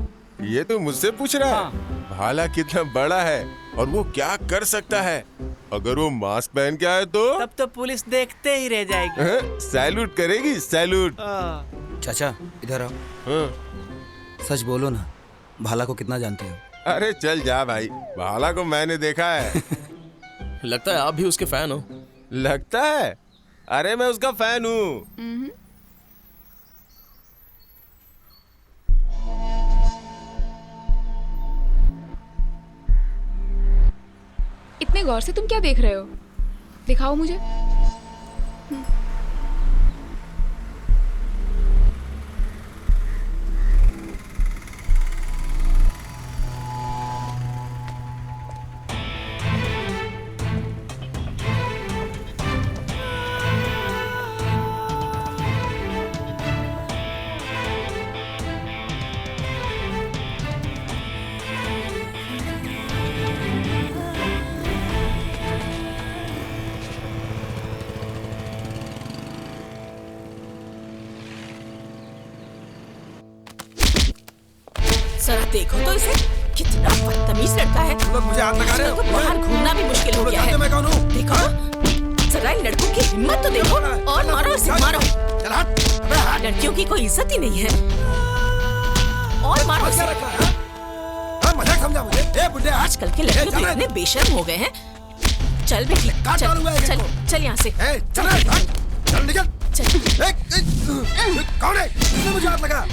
ये तो मुझसे पूछ रहा है। भाला कितना बड़ा है और वो क्या कर सकता है? अगर वो मास्क पहन के आए तो तब तो पुलिस देखते ही रह जाएगी। सैल्यूट करेगी, सैल्यूट। चाचा इधर आओ। सच बोलो ना, भाला को कितना जानते हो? अरे चल जा भाई, भाला को मैंने देखा है। लगता है आप भी उसके फैन हो। लगता है? अरे मैं उसका फैन हूँ। इतने गौर से तुम क्या देख रहे हो? दिखाओ मुझे। जरा देखो तो इसे, कितना बदतमीज लड़का है। मुझे हाथ लगा रहे हो? तो बाहर घूमना भी मुश्किल हो गया है। मैं कौन हूँ? देखो जरा इन लड़कों की हिम्मत तो देखो, और मारो इसे, मारो। लड़कियों की कोई इज्जत ही नहीं है। और मारो इसे। मजाक समझा मुझे? ए बुड्ढे, आजकल के लड़के तो इतने बेशर्म हो गए हैं। चल बेटी, चल चल यहाँ से। चल निकल। कौन है? किसने मुझे हाथ लगा?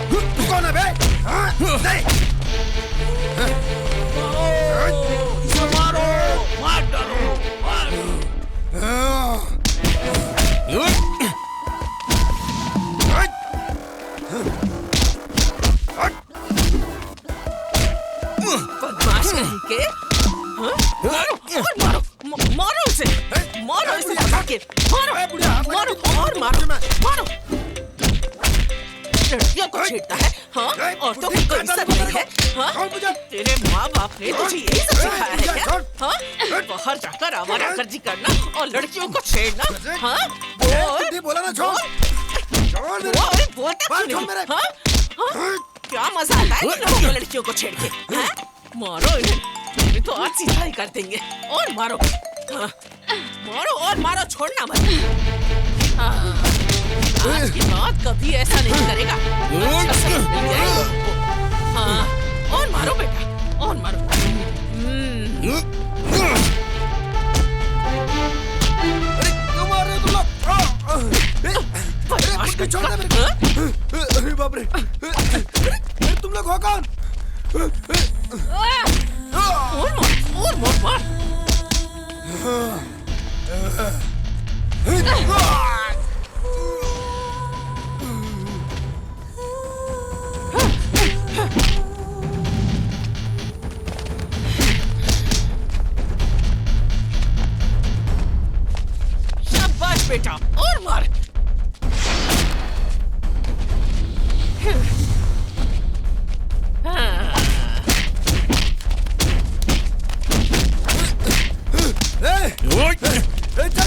तू कौन है बे? इसे मारो, मार डालो। बदमाश कहीं के। मारो मारो इसे, मारो इसे, मारो मारो और मारो मारो। लड़कियों को छेड़ता है, हाँ? औरतों की कोई इज्जत नहीं है, हाँ? तेरे माँ बाप ने तुझे यही सब सिखाया है क्या? हाँ? बाहर जाकर आवारा गर्जी करना और लड़कियों को छेड़ना, हाँ? बोल, बोला ना छोड़, बोलता क्यों नहीं? हाँ? हाँ? क्या मजा आता है इन लोगों को लड़कियों को छेड़ के? हाँ? मारो इन्हें, ये तो आज सीधा ही कर देंगे। और मारो, हाँ? मारो और मारो, छोड़ना मत। हाँ, आज के बाद कभी ऐसा नहीं करेगा। अच्छा सबक मिल गया इन लोगों को। हाँ, और मारो बेटा, और मारो। अरे क्यों मार रहे हो तुम लोग? अरे बाप रे, अरे तुम लोग हो कौन? और मार। शाबाश बेटा, और मार।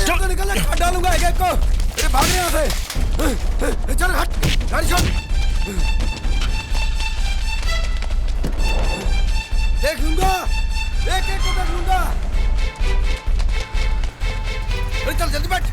चल तो निकल, काट डालूंगा एक एक को। अरे भाग रहे यहाँ से। चल हट, गाड़ी छोड़। देख लूंगा, एक एक को देख लूंगा। अरे चल जल्दी बैठ।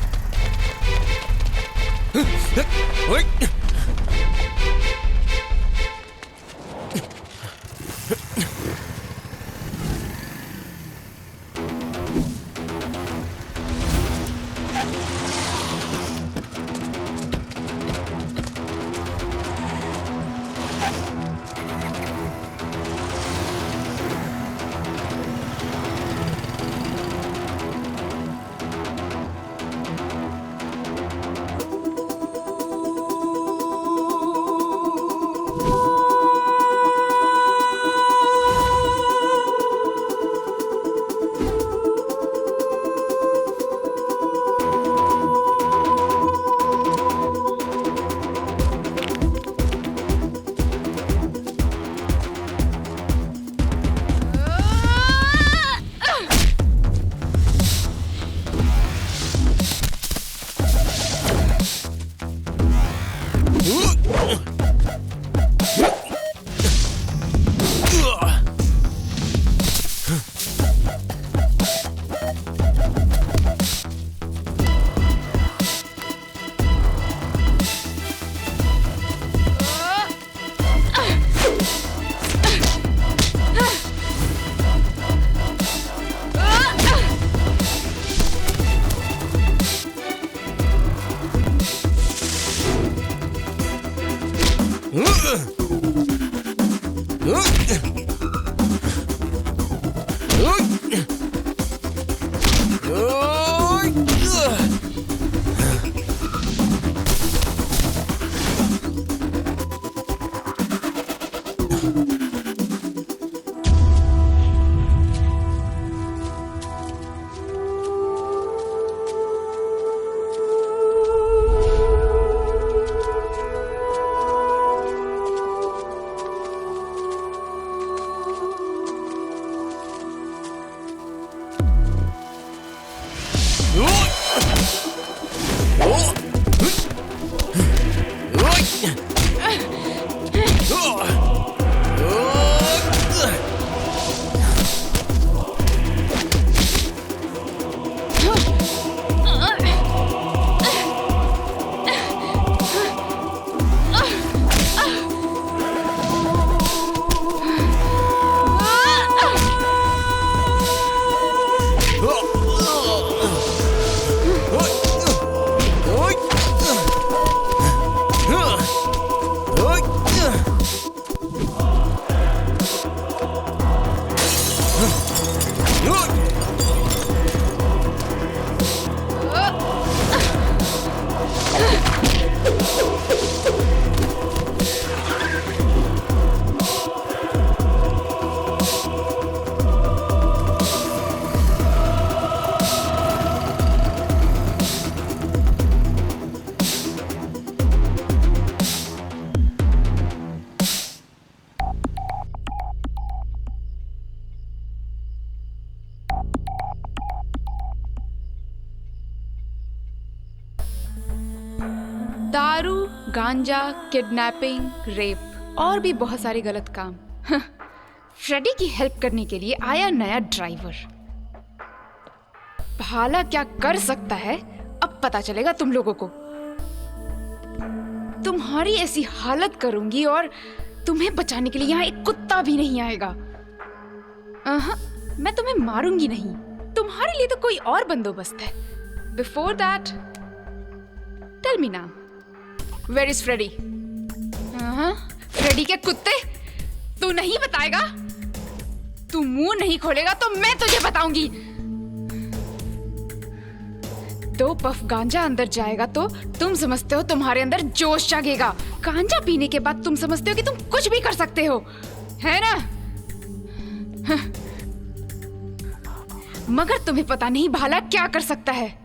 दारू, गांजा, किडनैपिंग, रेप और भी बहुत सारे गलत काम। फ्रेडी की हेल्प करने के लिए आया नया ड्राइवर। भाला क्या कर सकता है अब पता चलेगा तुम लोगों को। तुम्हारी ऐसी हालत करूंगी और तुम्हें बचाने के लिए यहाँ एक कुत्ता भी नहीं आएगा। मैं तुम्हें मारूंगी नहीं, तुम्हारे लिए तो कोई और बंदोबस्त है। Before that tell me now, where is Freddy? Freddy के कुत्ते, तू नहीं बताएगा? तू मुंह नहीं खोलेगा तो मैं तुझे बताऊंगी। 2 पफ गांजा अंदर जाएगा तो तुम समझते हो तुम्हारे अंदर जोश जागेगा। गांजा पीने के बाद तुम समझते हो कि तुम कुछ भी कर सकते हो, है ना? मगर तुम्हें पता नहीं भाला क्या कर सकता है।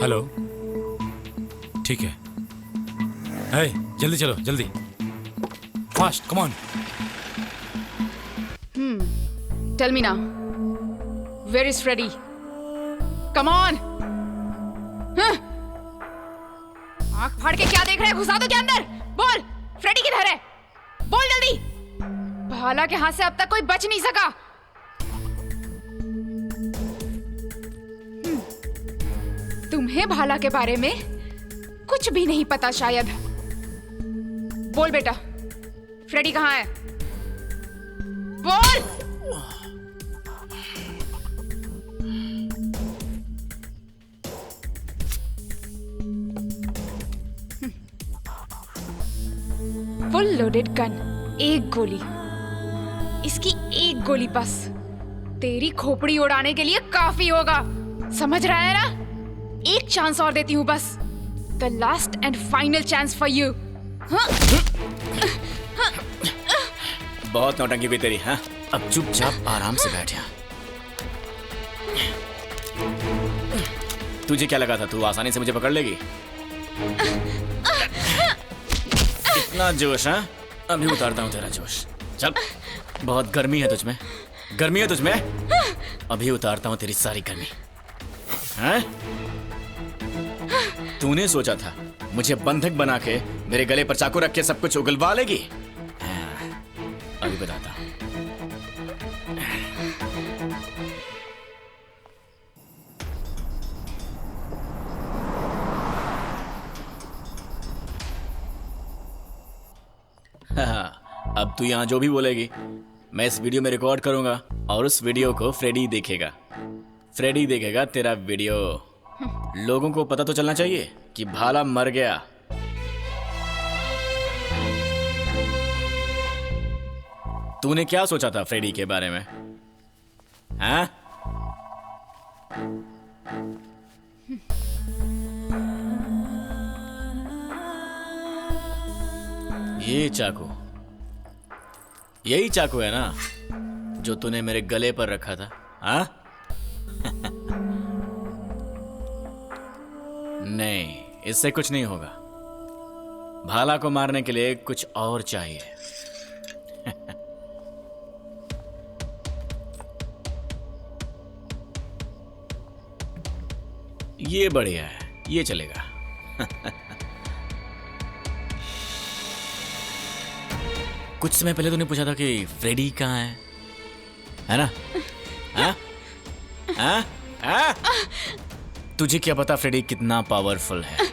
हेलो, ठीक है। हे, जल्दी चलो, जल्दी, fast, come on. Tell me now, where is Freddy? Come on. आंख फाड़ के क्या देख रहे हैं? घुसा दो क्या अंदर? बोल, फ्रेडी किधर है? बोल जल्दी। भाला के हाथ से अब तक कोई बच नहीं सका। तुम्हें भाला के बारे में कुछ भी नहीं पता शायद। बोल बेटा, फ्रेडी कहाँ है? बोल। फुल लोडेड गन, 1 गोली। इसकी 1 गोली बस तेरी खोपड़ी उड़ाने के लिए काफी होगा। समझ रहा है ना? 1 चांस और देती हूँ बस। The last and final chance for you. बहुत नौटंकी हुई तेरी। हाँ, अब चुपचाप आराम से बैठ जा। तुझे क्या लगा था तू आसानी से मुझे पकड़ लेगी? इतना जोश? हाँ, अभी उतारता हूँ तेरा जोश। चल, बहुत गर्मी है तुझमें, गर्मी है तुझमें। अभी उतारता हूँ तेरी सारी गर्मी। हाँ? तूने सोचा था मुझे बंधक बना के मेरे गले पर चाकू रख के सब कुछ उगलवा लेगी? अभी बताता हूं। अब तू यहां जो भी बोलेगी मैं इस वीडियो में रिकॉर्ड करूंगा और उस वीडियो को फ्रेडी देखेगा। फ्रेडी देखेगा तेरा वीडियो। लोगों को पता तो चलना चाहिए कि भाला मर गया। तूने क्या सोचा था फ्रेडी के बारे में? हाँ? ये चाकू, यही चाकू है ना जो तूने मेरे गले पर रखा था? हाँ? नहीं, इससे कुछ नहीं होगा। भाला को मारने के लिए कुछ और चाहिए। ये बढ़िया है, ये चलेगा। कुछ समय पहले तूने पूछा था कि फ्रेडी कहाँ है ना? हाँ? हाँ? हाँ? तुझे क्या पता फ्रेडी कितना पावरफुल है?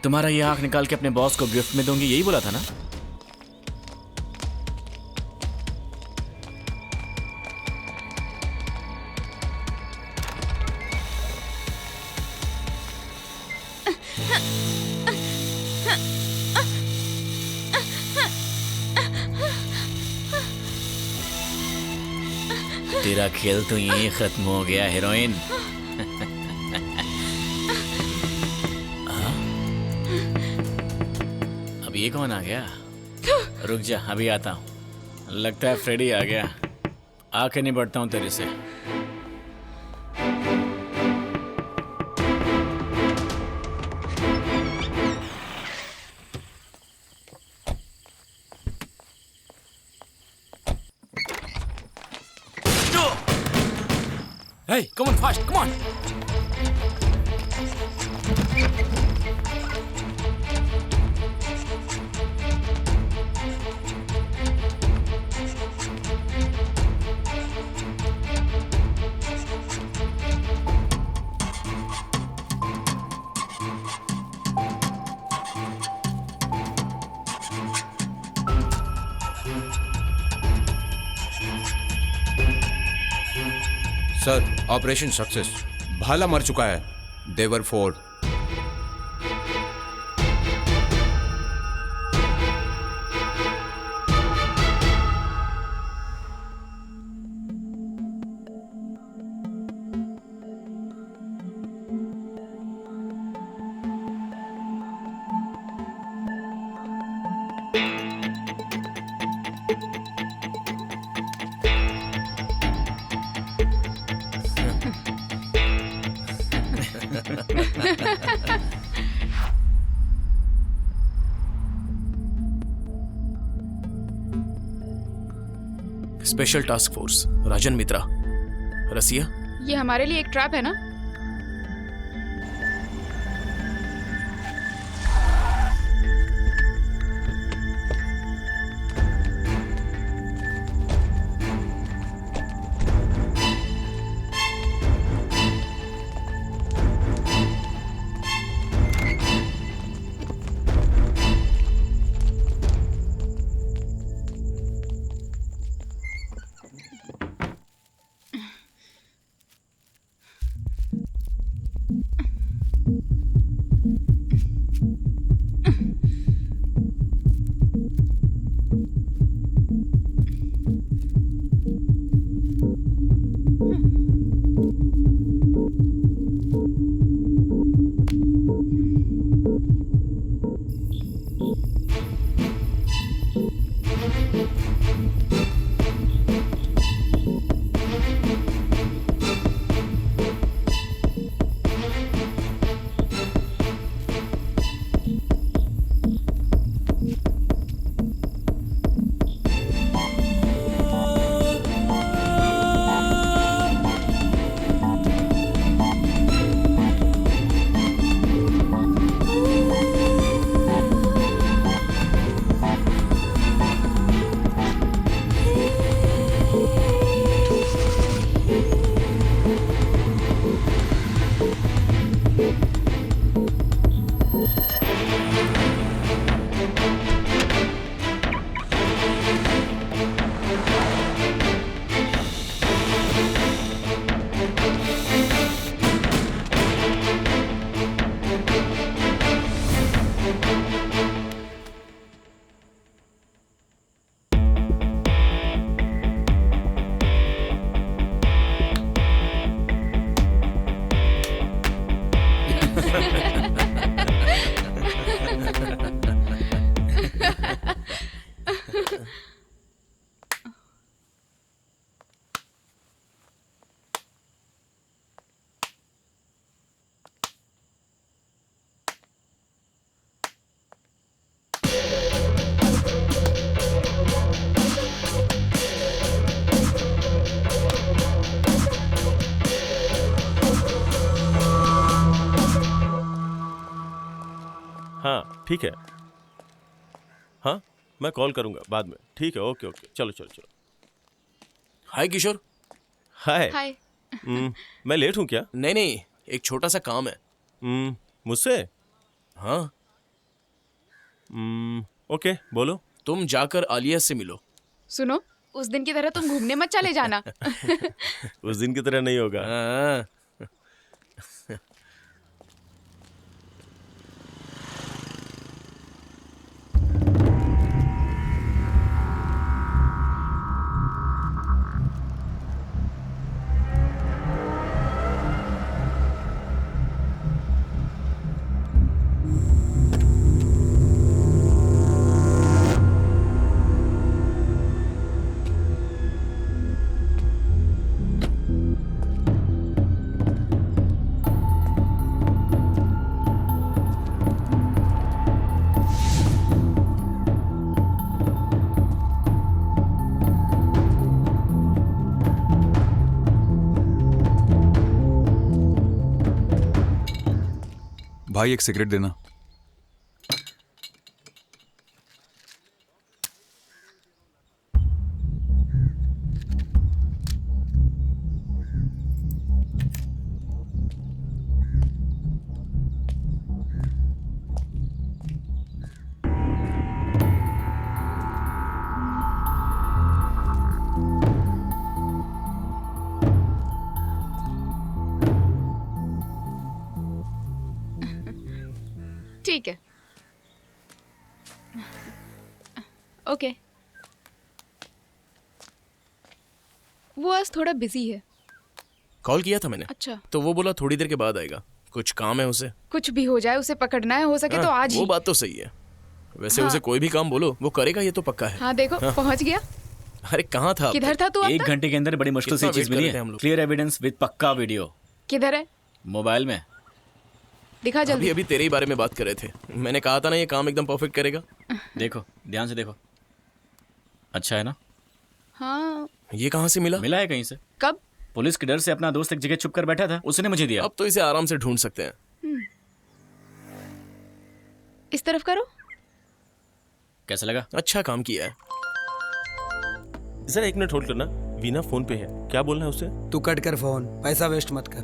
तुम्हारा ये आंख निकाल के अपने बॉस को गिफ्ट में दूंगी, यही बोला था ना? तेरा खेल तो यहीं खत्म हो गया हीरोइन। अब ये कौन आ गया? रुक जा, अभी आता हूँ। लगता है फ्रेडी आ गया। आके निपटता हूँ तेरे से। Hey, come on fast, come on. Sir, operation success. भाला मर चुका है। देवर 4। स्पेशल टास्क फोर्स, राजन मित्रा। रसिया, ये हमारे लिए एक ट्रैप है ना? हाँ ठीक है। हाँ मैं कॉल करूंगा बाद में। ठीक है, ओके ओके, चलो चलो चलो। हाय किशोर। हाय। हाय। मैं लेट हूँ क्या? नहीं नहीं, एक छोटा सा काम है। मुझसे? हाँ। ओके बोलो। तुम जाकर आलिया से मिलो। सुनो, उस दिन की तरह तुम घूमने मत चले जाना। उस दिन की तरह नहीं होगा। भाई एक सिगरेट देना। ठीक है, ओके। वो आज थोड़ा बिजी है। कॉल किया था मैंने। अच्छा। तो वो बोला थोड़ी देर के बाद आएगा, कुछ काम है उसे। कुछ भी हो जाए उसे पकड़ना है, हो सके तो आज ही। वो बात तो सही है। वैसे हाँ। उसे कोई भी काम बोलो वो करेगा, ये तो पक्का है। हाँ देखो, पहुंच गया। अरे कहाँ था? किधर था तू? 1 घंटे के अंदर बड़ी मुश्किल से चीज मिली है। क्लियर एविडेंस विद पक्का वीडियो। किधर है? मोबाइल में। दिखा जल्दी। अभी तेरे ही बारे में बात कर रहे थे। मैंने कहा था ना ये काम एकदम परफेक्ट करेगा। देखो ध्यान से देखो। अच्छा है ना? हाँ। ये कहाँ से मिला? मिला है कहीं से। कब? पुलिस के डर से अपना दोस्त एक जगह छुप कर बैठा था, उसने मुझे दिया। अब तो इसे आराम से ढूंढ सकते हैं। इस तरफ करो। कैसा लगा? अच्छा काम किया है। सर 1 मिनट होल्ड करना, वीना फोन पे है, क्या बोलना है उसे? तू कट कर फोन, पैसा वेस्ट मत कर।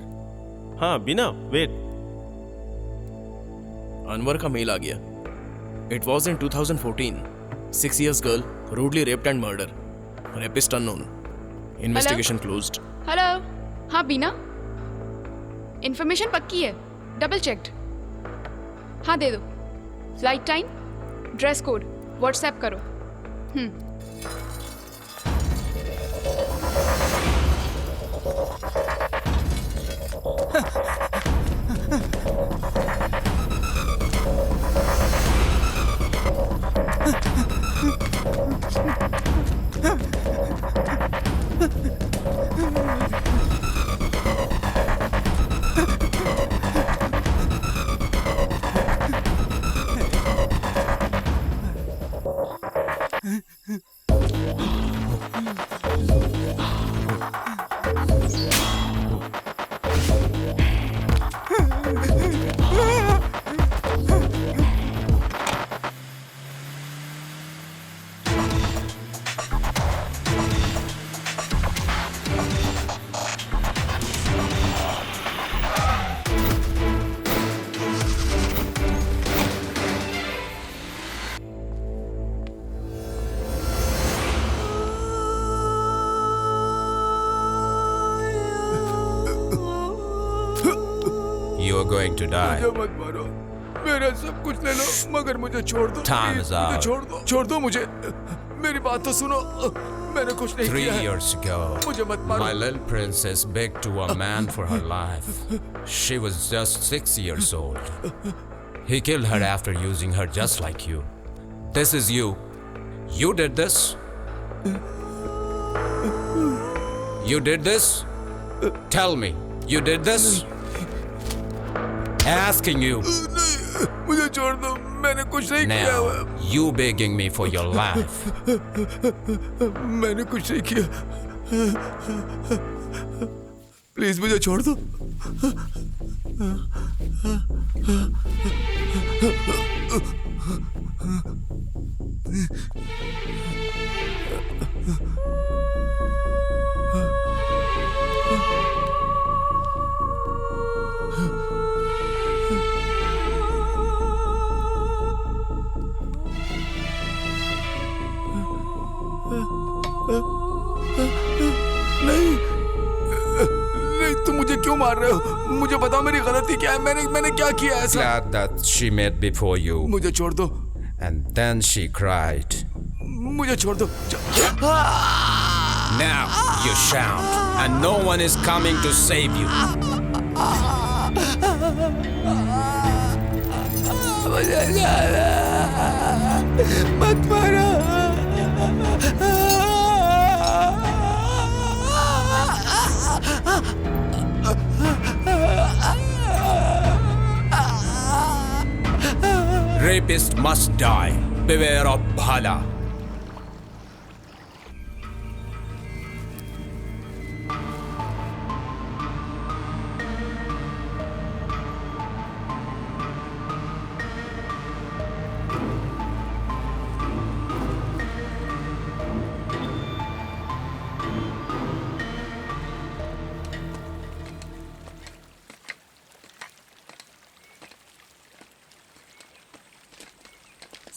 हाँ वीना वेट। अनवर का मेल आ गया। It was in 2014। 6 years girl rudely raped and murder. Rapist unknown. Investigation closed. Hello. हाँ बीना, इंफॉर्मेशन पक्की है, डबल चेक्ड। हाँ दे दो। Flight time, dress code, WhatsApp करो। You are going to die. मुझे मत मारो, मेरा सब कुछ ले लो, मगर मुझे छोड़ दो। Time Please, is मुझे out. छोड़ दो मुझे। मेरी बात तो सुनो, मैंने कुछ नहीं 3 किया है। years ago, मुझे मत मारो। my little princess begged to a man for her life. She was just 6 years old. He killed her after using her just like you. This is you. You did this. You did this? Tell me, you did this? Asking you. मुझे छोड़ दो, मैंने कुछ नहीं किया हुआ। Now, you begging me for your life. मैंने कुछ नहीं किया। प्लीज मुझे छोड़ दो। नहीं, नहीं, तुम मुझे क्यों मार रहे हो? मुझे बताओ मेरी गलती क्या है? मैंने क्या किया ऐसा? Glad that she met before you. मुझे छोड़ दो। And then she cried. मुझे छोड़ दो। Now you shout, and no one is coming to save you. मुझे जाना, मत मारो। Rapist must die. Beware of Bhala.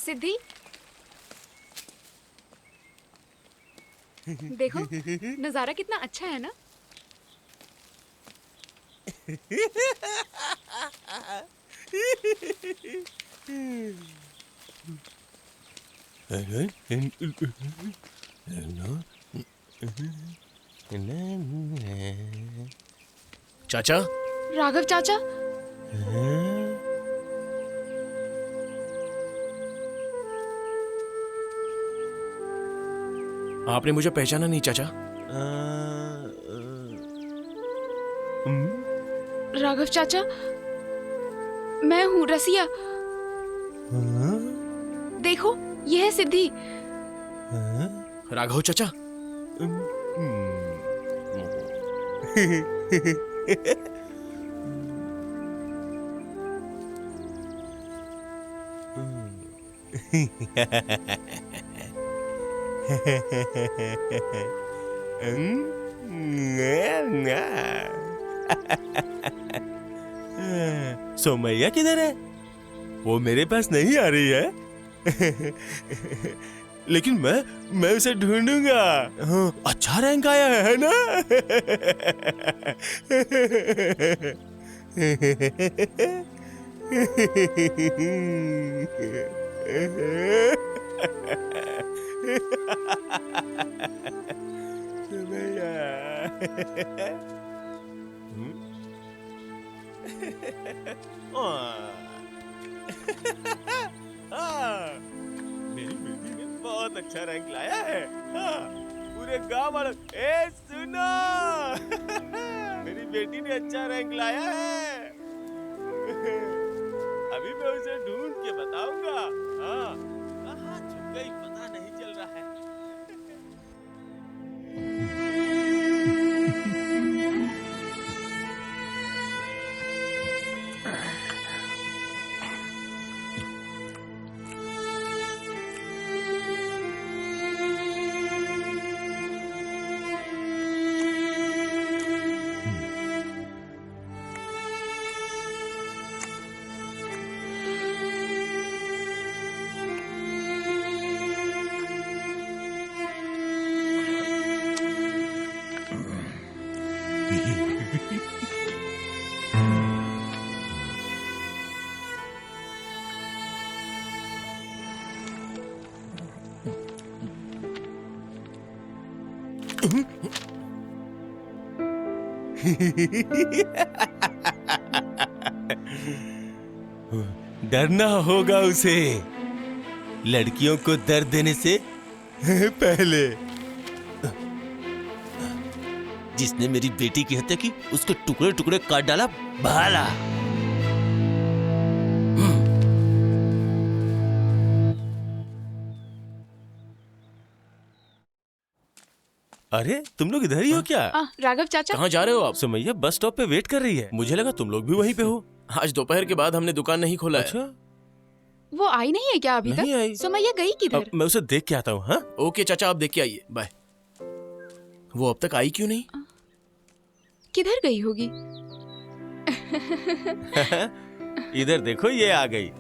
सिद्धि, देखो नजारा कितना अच्छा है ना। चाचा, राघव चाचा, आपने मुझे पहचाना नहीं चाचा? राघव चाचा, मैं हूँ रसिया। देखो यह है सिद्धि। राघव चाचा, सोमैया किधर है? वो मेरे पास नहीं आ रही है। लेकिन मैं उसे ढूंढूंगा। हाँ, अच्छा रैंक आया है ना? मेरी बेटी ने बहुत अच्छा रैंक लाया है। हाँ, पूरे गांव वालों, ए सुनो, मेरी बेटी ने अच्छा रैंक लाया है। अभी मैं उसे ढूंढ के बताऊंगा। हाँ, कहाँ छुप गई पता नहीं चल रहा है। डरना होगा उसे, लड़कियों को दर्द देने से पहले। जिसने मेरी बेटी की हत्या की उसके टुकड़े टुकड़े काट डाला भाला। अरे तुम लोग इधर ही हो क्या? राघव चाचा, कहाँ जा रहे हो आप? सुमैया बस स्टॉप पे वेट कर रही है। मुझे लगा तुम लोग भी वहीं पे हो। आज दोपहर के बाद हमने दुकान नहीं खोला अच्छा? है। वो आई नहीं है क्या अभी नहीं तक? आई। सुमैया गई किधर? मैं उसे देख के आता हूँ। हाँ ओके चाचा, आप देख के आइए। बाय। वो अब तक आई क्यों नहीं? किधर गई होगी? इधर देखो, ये आ गई।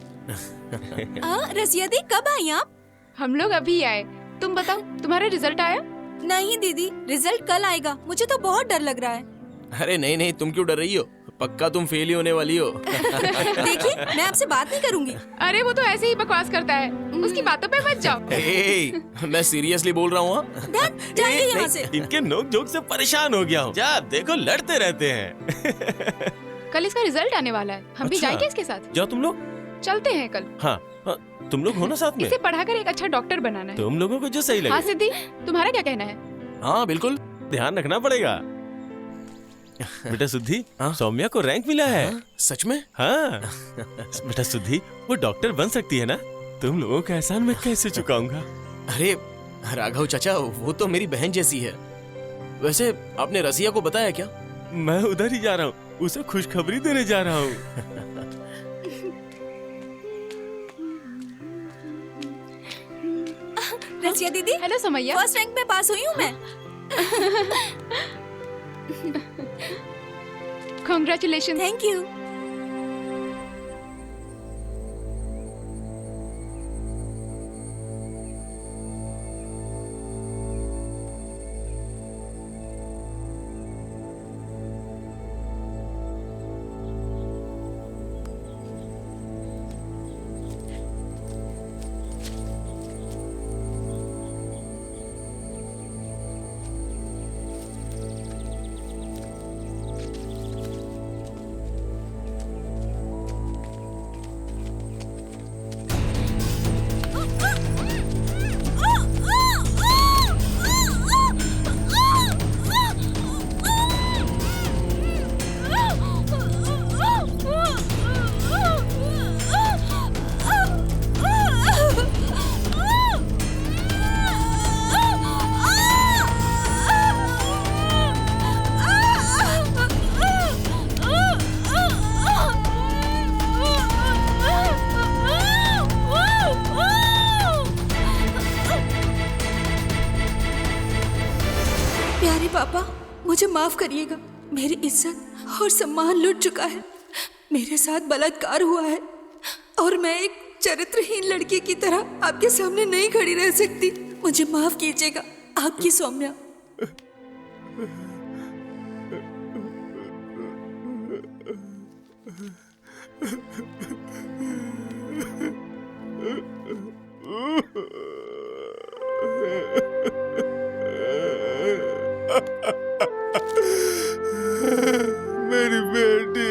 रसिया दी, कब आई आप? हम लोग अभी आए। तुम बताओ, तुम्हारा रिजल्ट आया? नहीं दीदी, रिजल्ट कल आएगा। मुझे तो बहुत डर लग रहा है। अरे नहीं नहीं, तुम क्यों डर रही हो? पक्का तुम फेल ही होने वाली हो। देखिए, मैं आपसे बात नहीं करूंगी। अरे वो तो ऐसे ही बकवास करता है, उसकी बातों पे मत जाओ। मैं सीरियसली बोल रहा हूँ। जाइए यहाँ से। इनके नोक झोंक से परेशान हो गया हूँ। जा देखो, लड़ते रहते हैं। कल इसका रिजल्ट आने वाला है, हम भी जाएंगे इसके साथ। जाओ तुम लोग। चलते हैं कल। हाँ, तुम लोग हो ना साथ में? इसे पढ़ाकर एक अच्छा डॉक्टर बनाना है। तुम लोगों को जो सही लगे। हाँ सिद्धि, तुम्हारा क्या कहना है? हाँ बिल्कुल, ध्यान रखना पड़ेगा। बेटा सुद्धि, सौम्या को रैंक मिला है। सच में? हाँ बेटा सुद्धि, वो डॉक्टर बन सकती है ना? तुम लोगों का एहसान मैं कैसे चुकाऊंगा? अरे राघव चाचा, वो तो मेरी बहन जैसी है। वैसे आपने रसिया को बताया क्या? मैं उधर ही जा रहा हूँ, उसे खुशखबरी देने जा रहा हूँ। रसिया दीदी, हेलो सुमैया। फर्स्ट रैंक में पास हुई हूँ मैं। Congratulations. Thank you. प्यारे पापा, मुझे माफ करिएगा। मेरी इज्जत और सम्मान लुट चुका है। मेरे साथ बलात्कार हुआ है और मैं एक चरित्रहीन लड़की की तरह आपके सामने नहीं खड़ी रह सकती। मुझे माफ कीजिएगा, आपकी सौम्या। मेरी बेटी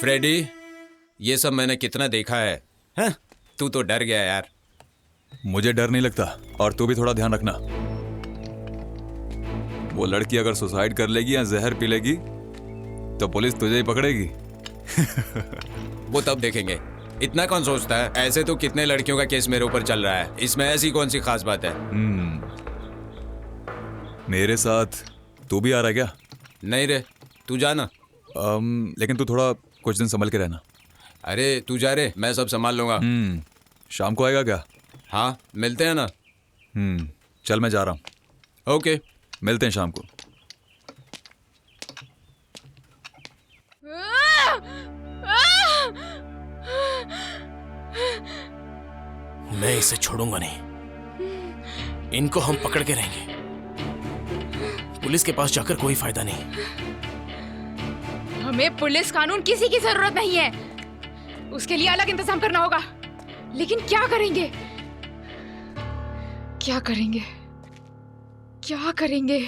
फ्रेडी, ये सब मैंने कितना देखा है, हैं? तू तो डर गया यार। मुझे डर नहीं लगता, और तू भी थोड़ा ध्यान रखना। वो लड़की अगर सुसाइड कर लेगी या जहर पी लेगी तो पुलिस तुझे ही पकड़ेगी। वो तब देखेंगे। इतना कौन सोचता है? ऐसे तो कितने लड़कियों का केस मेरे ऊपर चल रहा है, इसमें ऐसी कौन सी खास बात है? मेरे साथ तू भी आ रहा है क्या? नहीं रे, तू जाना। लेकिन तू थोड़ा कुछ दिन संभल के रहना। अरे तू जा रे, मैं सब संभाल लूंगा। शाम को आएगा क्या? हाँ, मिलते हैं ना। चल मैं जा रहा हूँ। ओके, मिलते हैं शाम को। मैं इसे छोड़ूंगा नहीं। इनको हम पकड़ के रहेंगे। पुलिस के पास जाकर कोई फायदा नहीं। हमें पुलिस कानून किसी की जरूरत नहीं है। उसके लिए अलग इंतजाम करना होगा। लेकिन क्या करेंगे? क्या करेंगे? क्या करेंगे?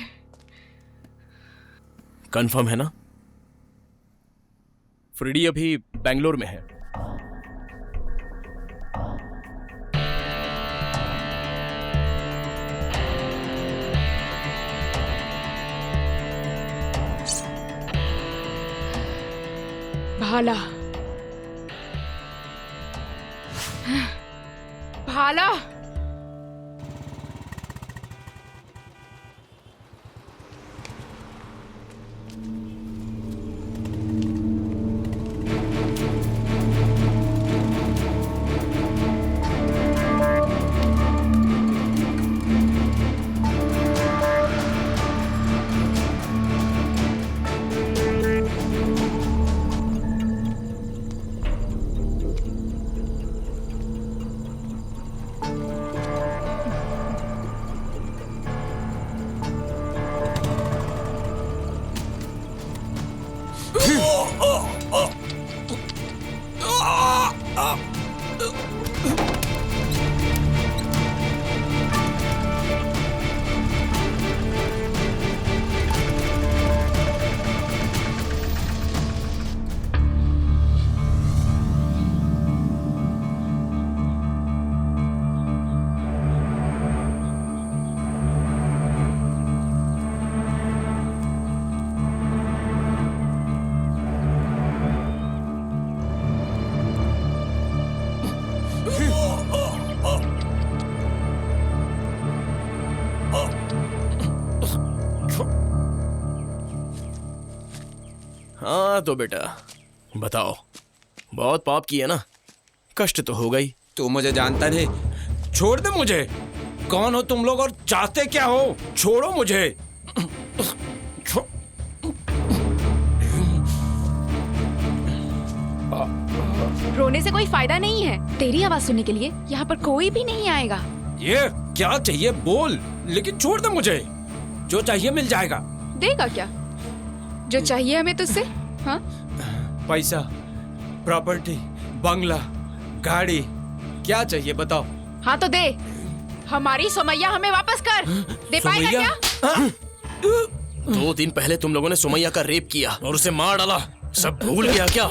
कंफर्म है ना? फ्रेडी अभी बेंगलोर में है। भाला, भाला, हाँ तो बेटा बताओ, बहुत पाप किया ना, कष्ट तो हो गई। तू मुझे जानता नहीं। छोड़ दे मुझे। कौन हो तुम लोग और चाहते क्या हो? छोड़ो मुझे। रोने से कोई फायदा नहीं है। तेरी आवाज सुनने के लिए यहाँ पर कोई भी नहीं आएगा। ये क्या चाहिए बोल, लेकिन छोड़ दे मुझे। जो चाहिए मिल जाएगा। देगा क्या जो चाहिए हमें तुझसे? हाँ, पैसा, प्रॉपर्टी, बंगला, गाड़ी, क्या चाहिए बताओ। हाँ तो दे। हमारी सुमैया हमें वापस कर। दे पाएगा क्या? 2 दिन पहले तुम लोगों ने सुमैया का रेप किया और उसे मार डाला। सब भूल गया क्या?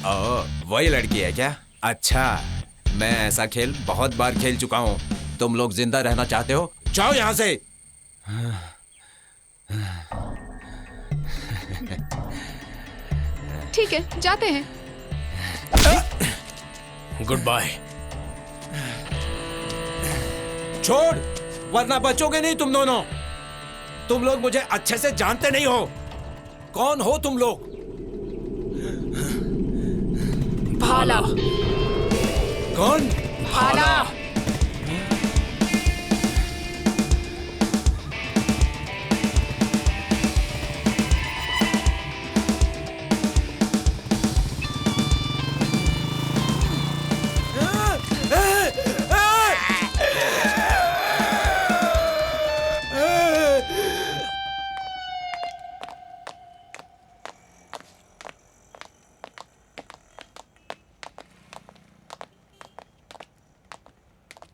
ओह, वही लड़की है क्या? अच्छा, मैं ऐसा खेल बहुत बार खेल चुका हूँ। तुम लोग जिंदा रहना चाहते हो? जाओ यहाँ से। ठीक है, जाते हैं। Goodbye. छोड़, वरना बचोगे नहीं तुम दोनों। तुम लोग मुझे अच्छे से जानते नहीं हो। कौन हो तुम लोग? भाला। कौन? भाला।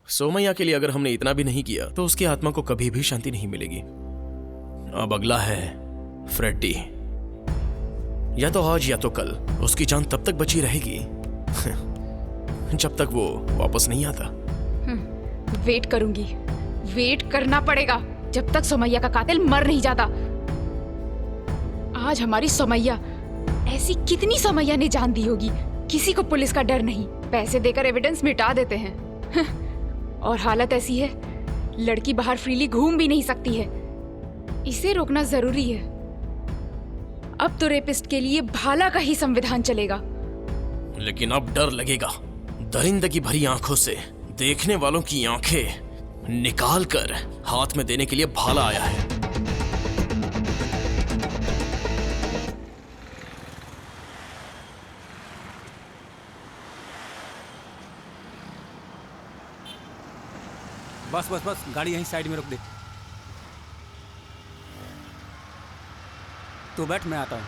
सोमैया के लिए अगर हमने इतना भी नहीं किया तो उसकी आत्मा को कभी भी शांति नहीं मिलेगी। अब अगला है फ्रेडी। या तो आज या तो कल उसकी जान तब तक बची रहेगी जब तक वो वापस नहीं आता। वेट करूंगी। वेट करना पड़ेगा जब तक सुमैया का कातिल मर नहीं जाता। आज हमारी सुमैया, ऐसी कितनी सुमैया ने जान दी होगी। किसी को पुलिस का डर नहीं। पैसे देकर एविडेंस मिटा देते हैं। और हालत ऐसी है, लड़की बाहर फ्रीली घूम भी नहीं सकती है। इसे रोकना जरूरी है। अब तो रेपिस्ट के लिए भाला का ही संविधान चलेगा। लेकिन अब डर लगेगा। दरिंदगी भरी आंखों से देखने वालों की आंखें निकाल कर हाथ में देने के लिए भाला आया है। बस बस बस, गाड़ी यहीं साइड में रोक दे। तू बैठ, मैं आता हूँ।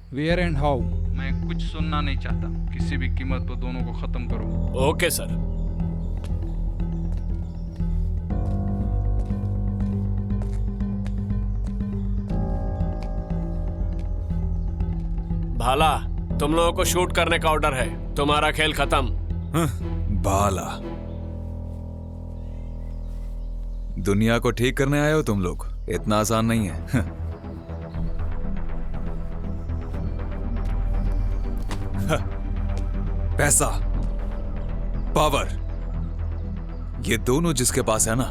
वेयर एंड हाउ मैं कुछ सुनना नहीं चाहता। किसी भी कीमत पर दोनों को खत्म करो। Okay sir. भाला, तुम लोगों को शूट करने का ऑर्डर है। तुम्हारा खेल खत्म। भाला, दुनिया को ठीक करने आए हो तुम लोग? इतना आसान नहीं है। पैसा, पावर, ये दोनों जिसके पास है ना,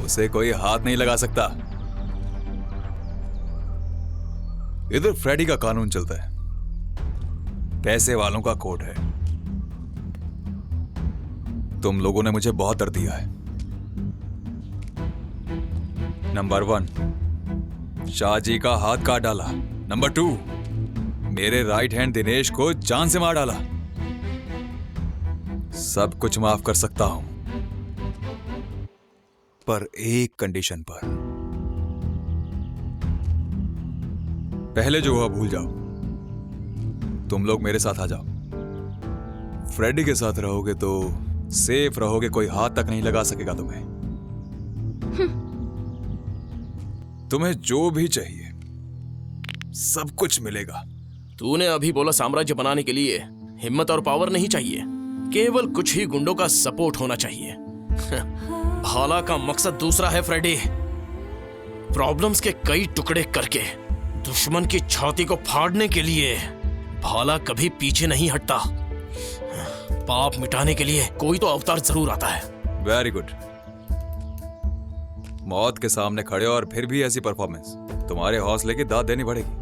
उसे कोई हाथ नहीं लगा सकता। इधर फ्रेडी का कानून चलता है, पैसे वालों का कोड है। तुम लोगों ने मुझे बहुत दर्द दिया है। नंबर 1, शाहजी का हाथ काट डाला। नंबर 2, मेरे राइट हैंड दिनेश को जान से मार डाला। सब कुछ माफ कर सकता हूं, पर एक कंडीशन पर। पहले जो हुआ भूल जाओ। तुम लोग मेरे साथ आ जाओ। फ्रेडी के साथ रहोगे तो सेफ रहोगे, कोई हाथ तक नहीं लगा सकेगा तुम्हें। तुम्हें जो भी चाहिए सब कुछ मिलेगा। तूने अभी बोला साम्राज्य बनाने के लिए हिम्मत और पावर नहीं चाहिए, केवल कुछ ही गुंडों का सपोर्ट होना चाहिए। भाला का मकसद दूसरा है फ्रेडी। प्रॉब्लम्स के कई टुकड़े करके दुश्मन की छाती को फाड़ने के लिए भाला कभी पीछे नहीं हटता। पाप मिटाने के लिए कोई तो अवतार जरूर आता है। Very good. मौत के सामने खड़े और फिर भी ऐसी परफॉर्मेंस, तुम्हारे हौसले की दाद देनी पड़ेगी।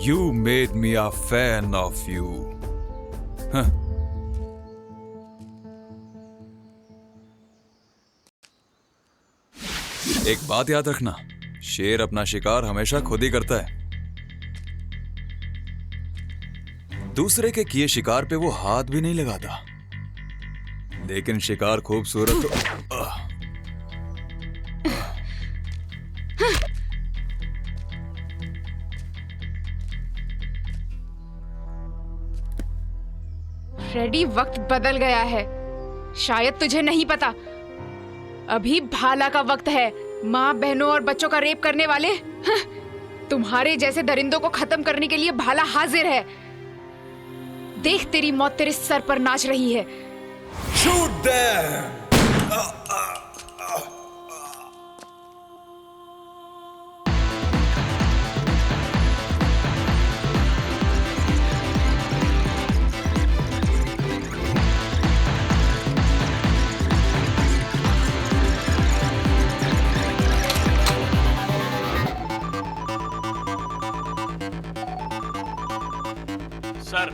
You made me a fan of you. Huh. एक बात याद रखना, शेर अपना शिकार हमेशा खुद ही करता है। दूसरे के किए शिकार पे वो हाथ भी नहीं लगाता, लेकिन शिकार खूबसूरत तो फ्रेडी, वक्त बदल गया है, शायद तुझे नहीं पता। अभी भाला का वक्त है। माँ बहनों और बच्चों का रेप करने वाले तुम्हारे जैसे दरिंदों को खत्म करने के लिए भाला हाजिर है। देख, तेरी मौत तेरे सर पर नाच रही है। Shoot them! सर,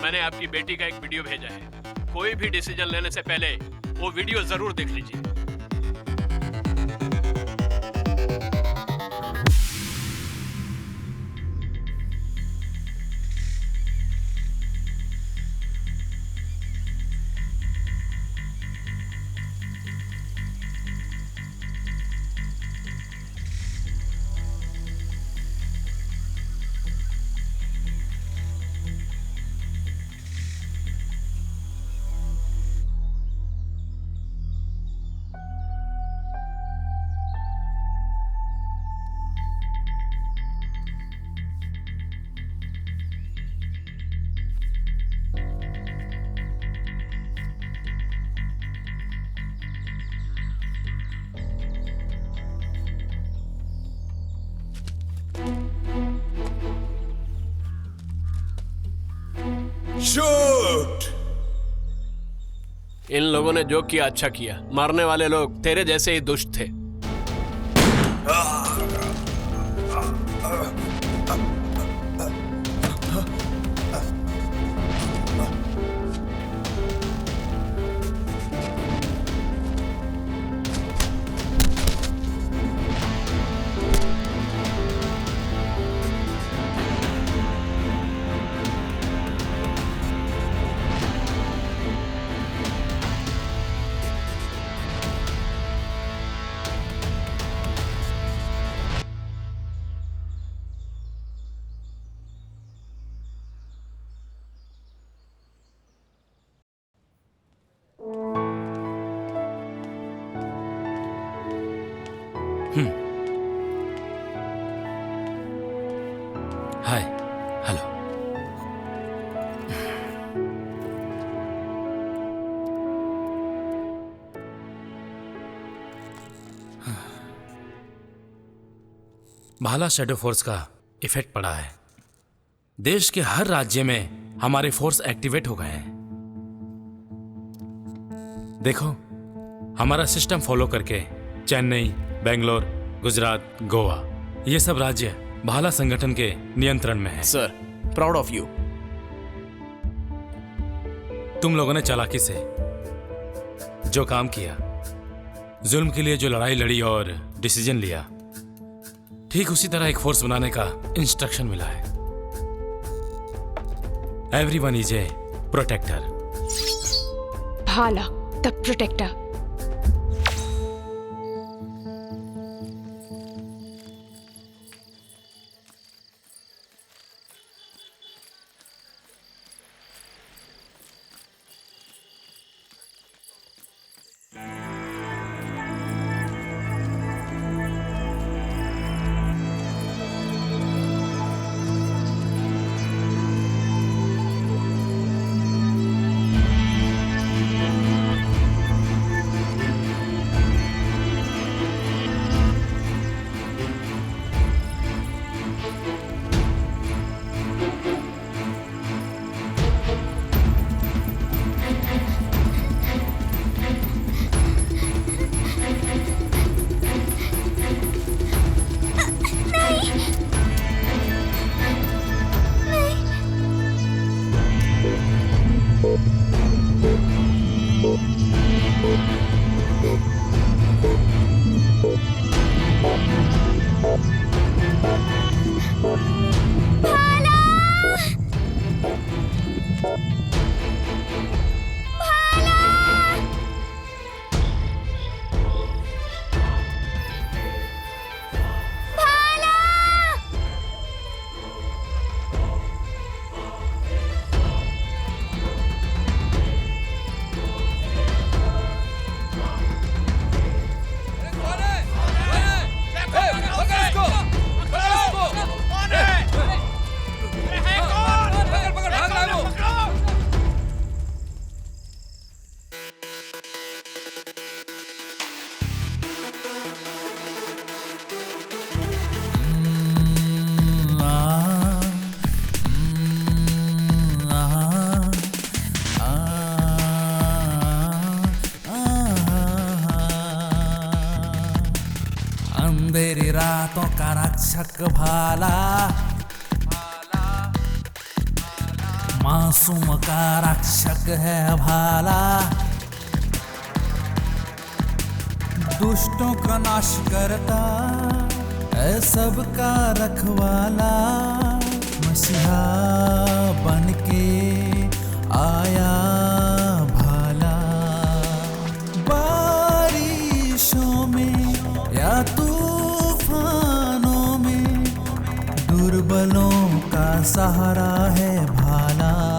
मैंने आपकी बेटी का एक वीडियो भेजा है। कोई भी डिसीजन लेने से पहले वो वीडियो जरूर देख लीजिए। Shoot! इन लोगों ने जो किया अच्छा किया। मारने वाले लोग तेरे जैसे ही दुष्ट थे। हाय, हेलो। भाला शैडो फोर्स का इफेक्ट पड़ा है। देश के हर राज्य में हमारे फोर्स एक्टिवेट हो गए हैं। देखो, हमारा सिस्टम फॉलो करके चेन्नई, बेंगलोर, गुजरात, गोवा, ये सब राज्य भाला संगठन के नियंत्रण में है। Sir, proud of you. तुम लोगों ने चालाकी से जो काम किया, जुल्म के लिए जो लड़ाई लड़ी और डिसीजन लिया, ठीक उसी तरह एक फोर्स बनाने का इंस्ट्रक्शन मिला है। Everyone is a protector. Bhala the protector. हाथों का रक्षक भाला, मासूम का रक्षक है भाला, दुष्टों का नाश करता है सबका रखवाला, मसीहा बन के आया भाला। बारिशों में या तूफानों में दुर्बलों का सहारा है भाला।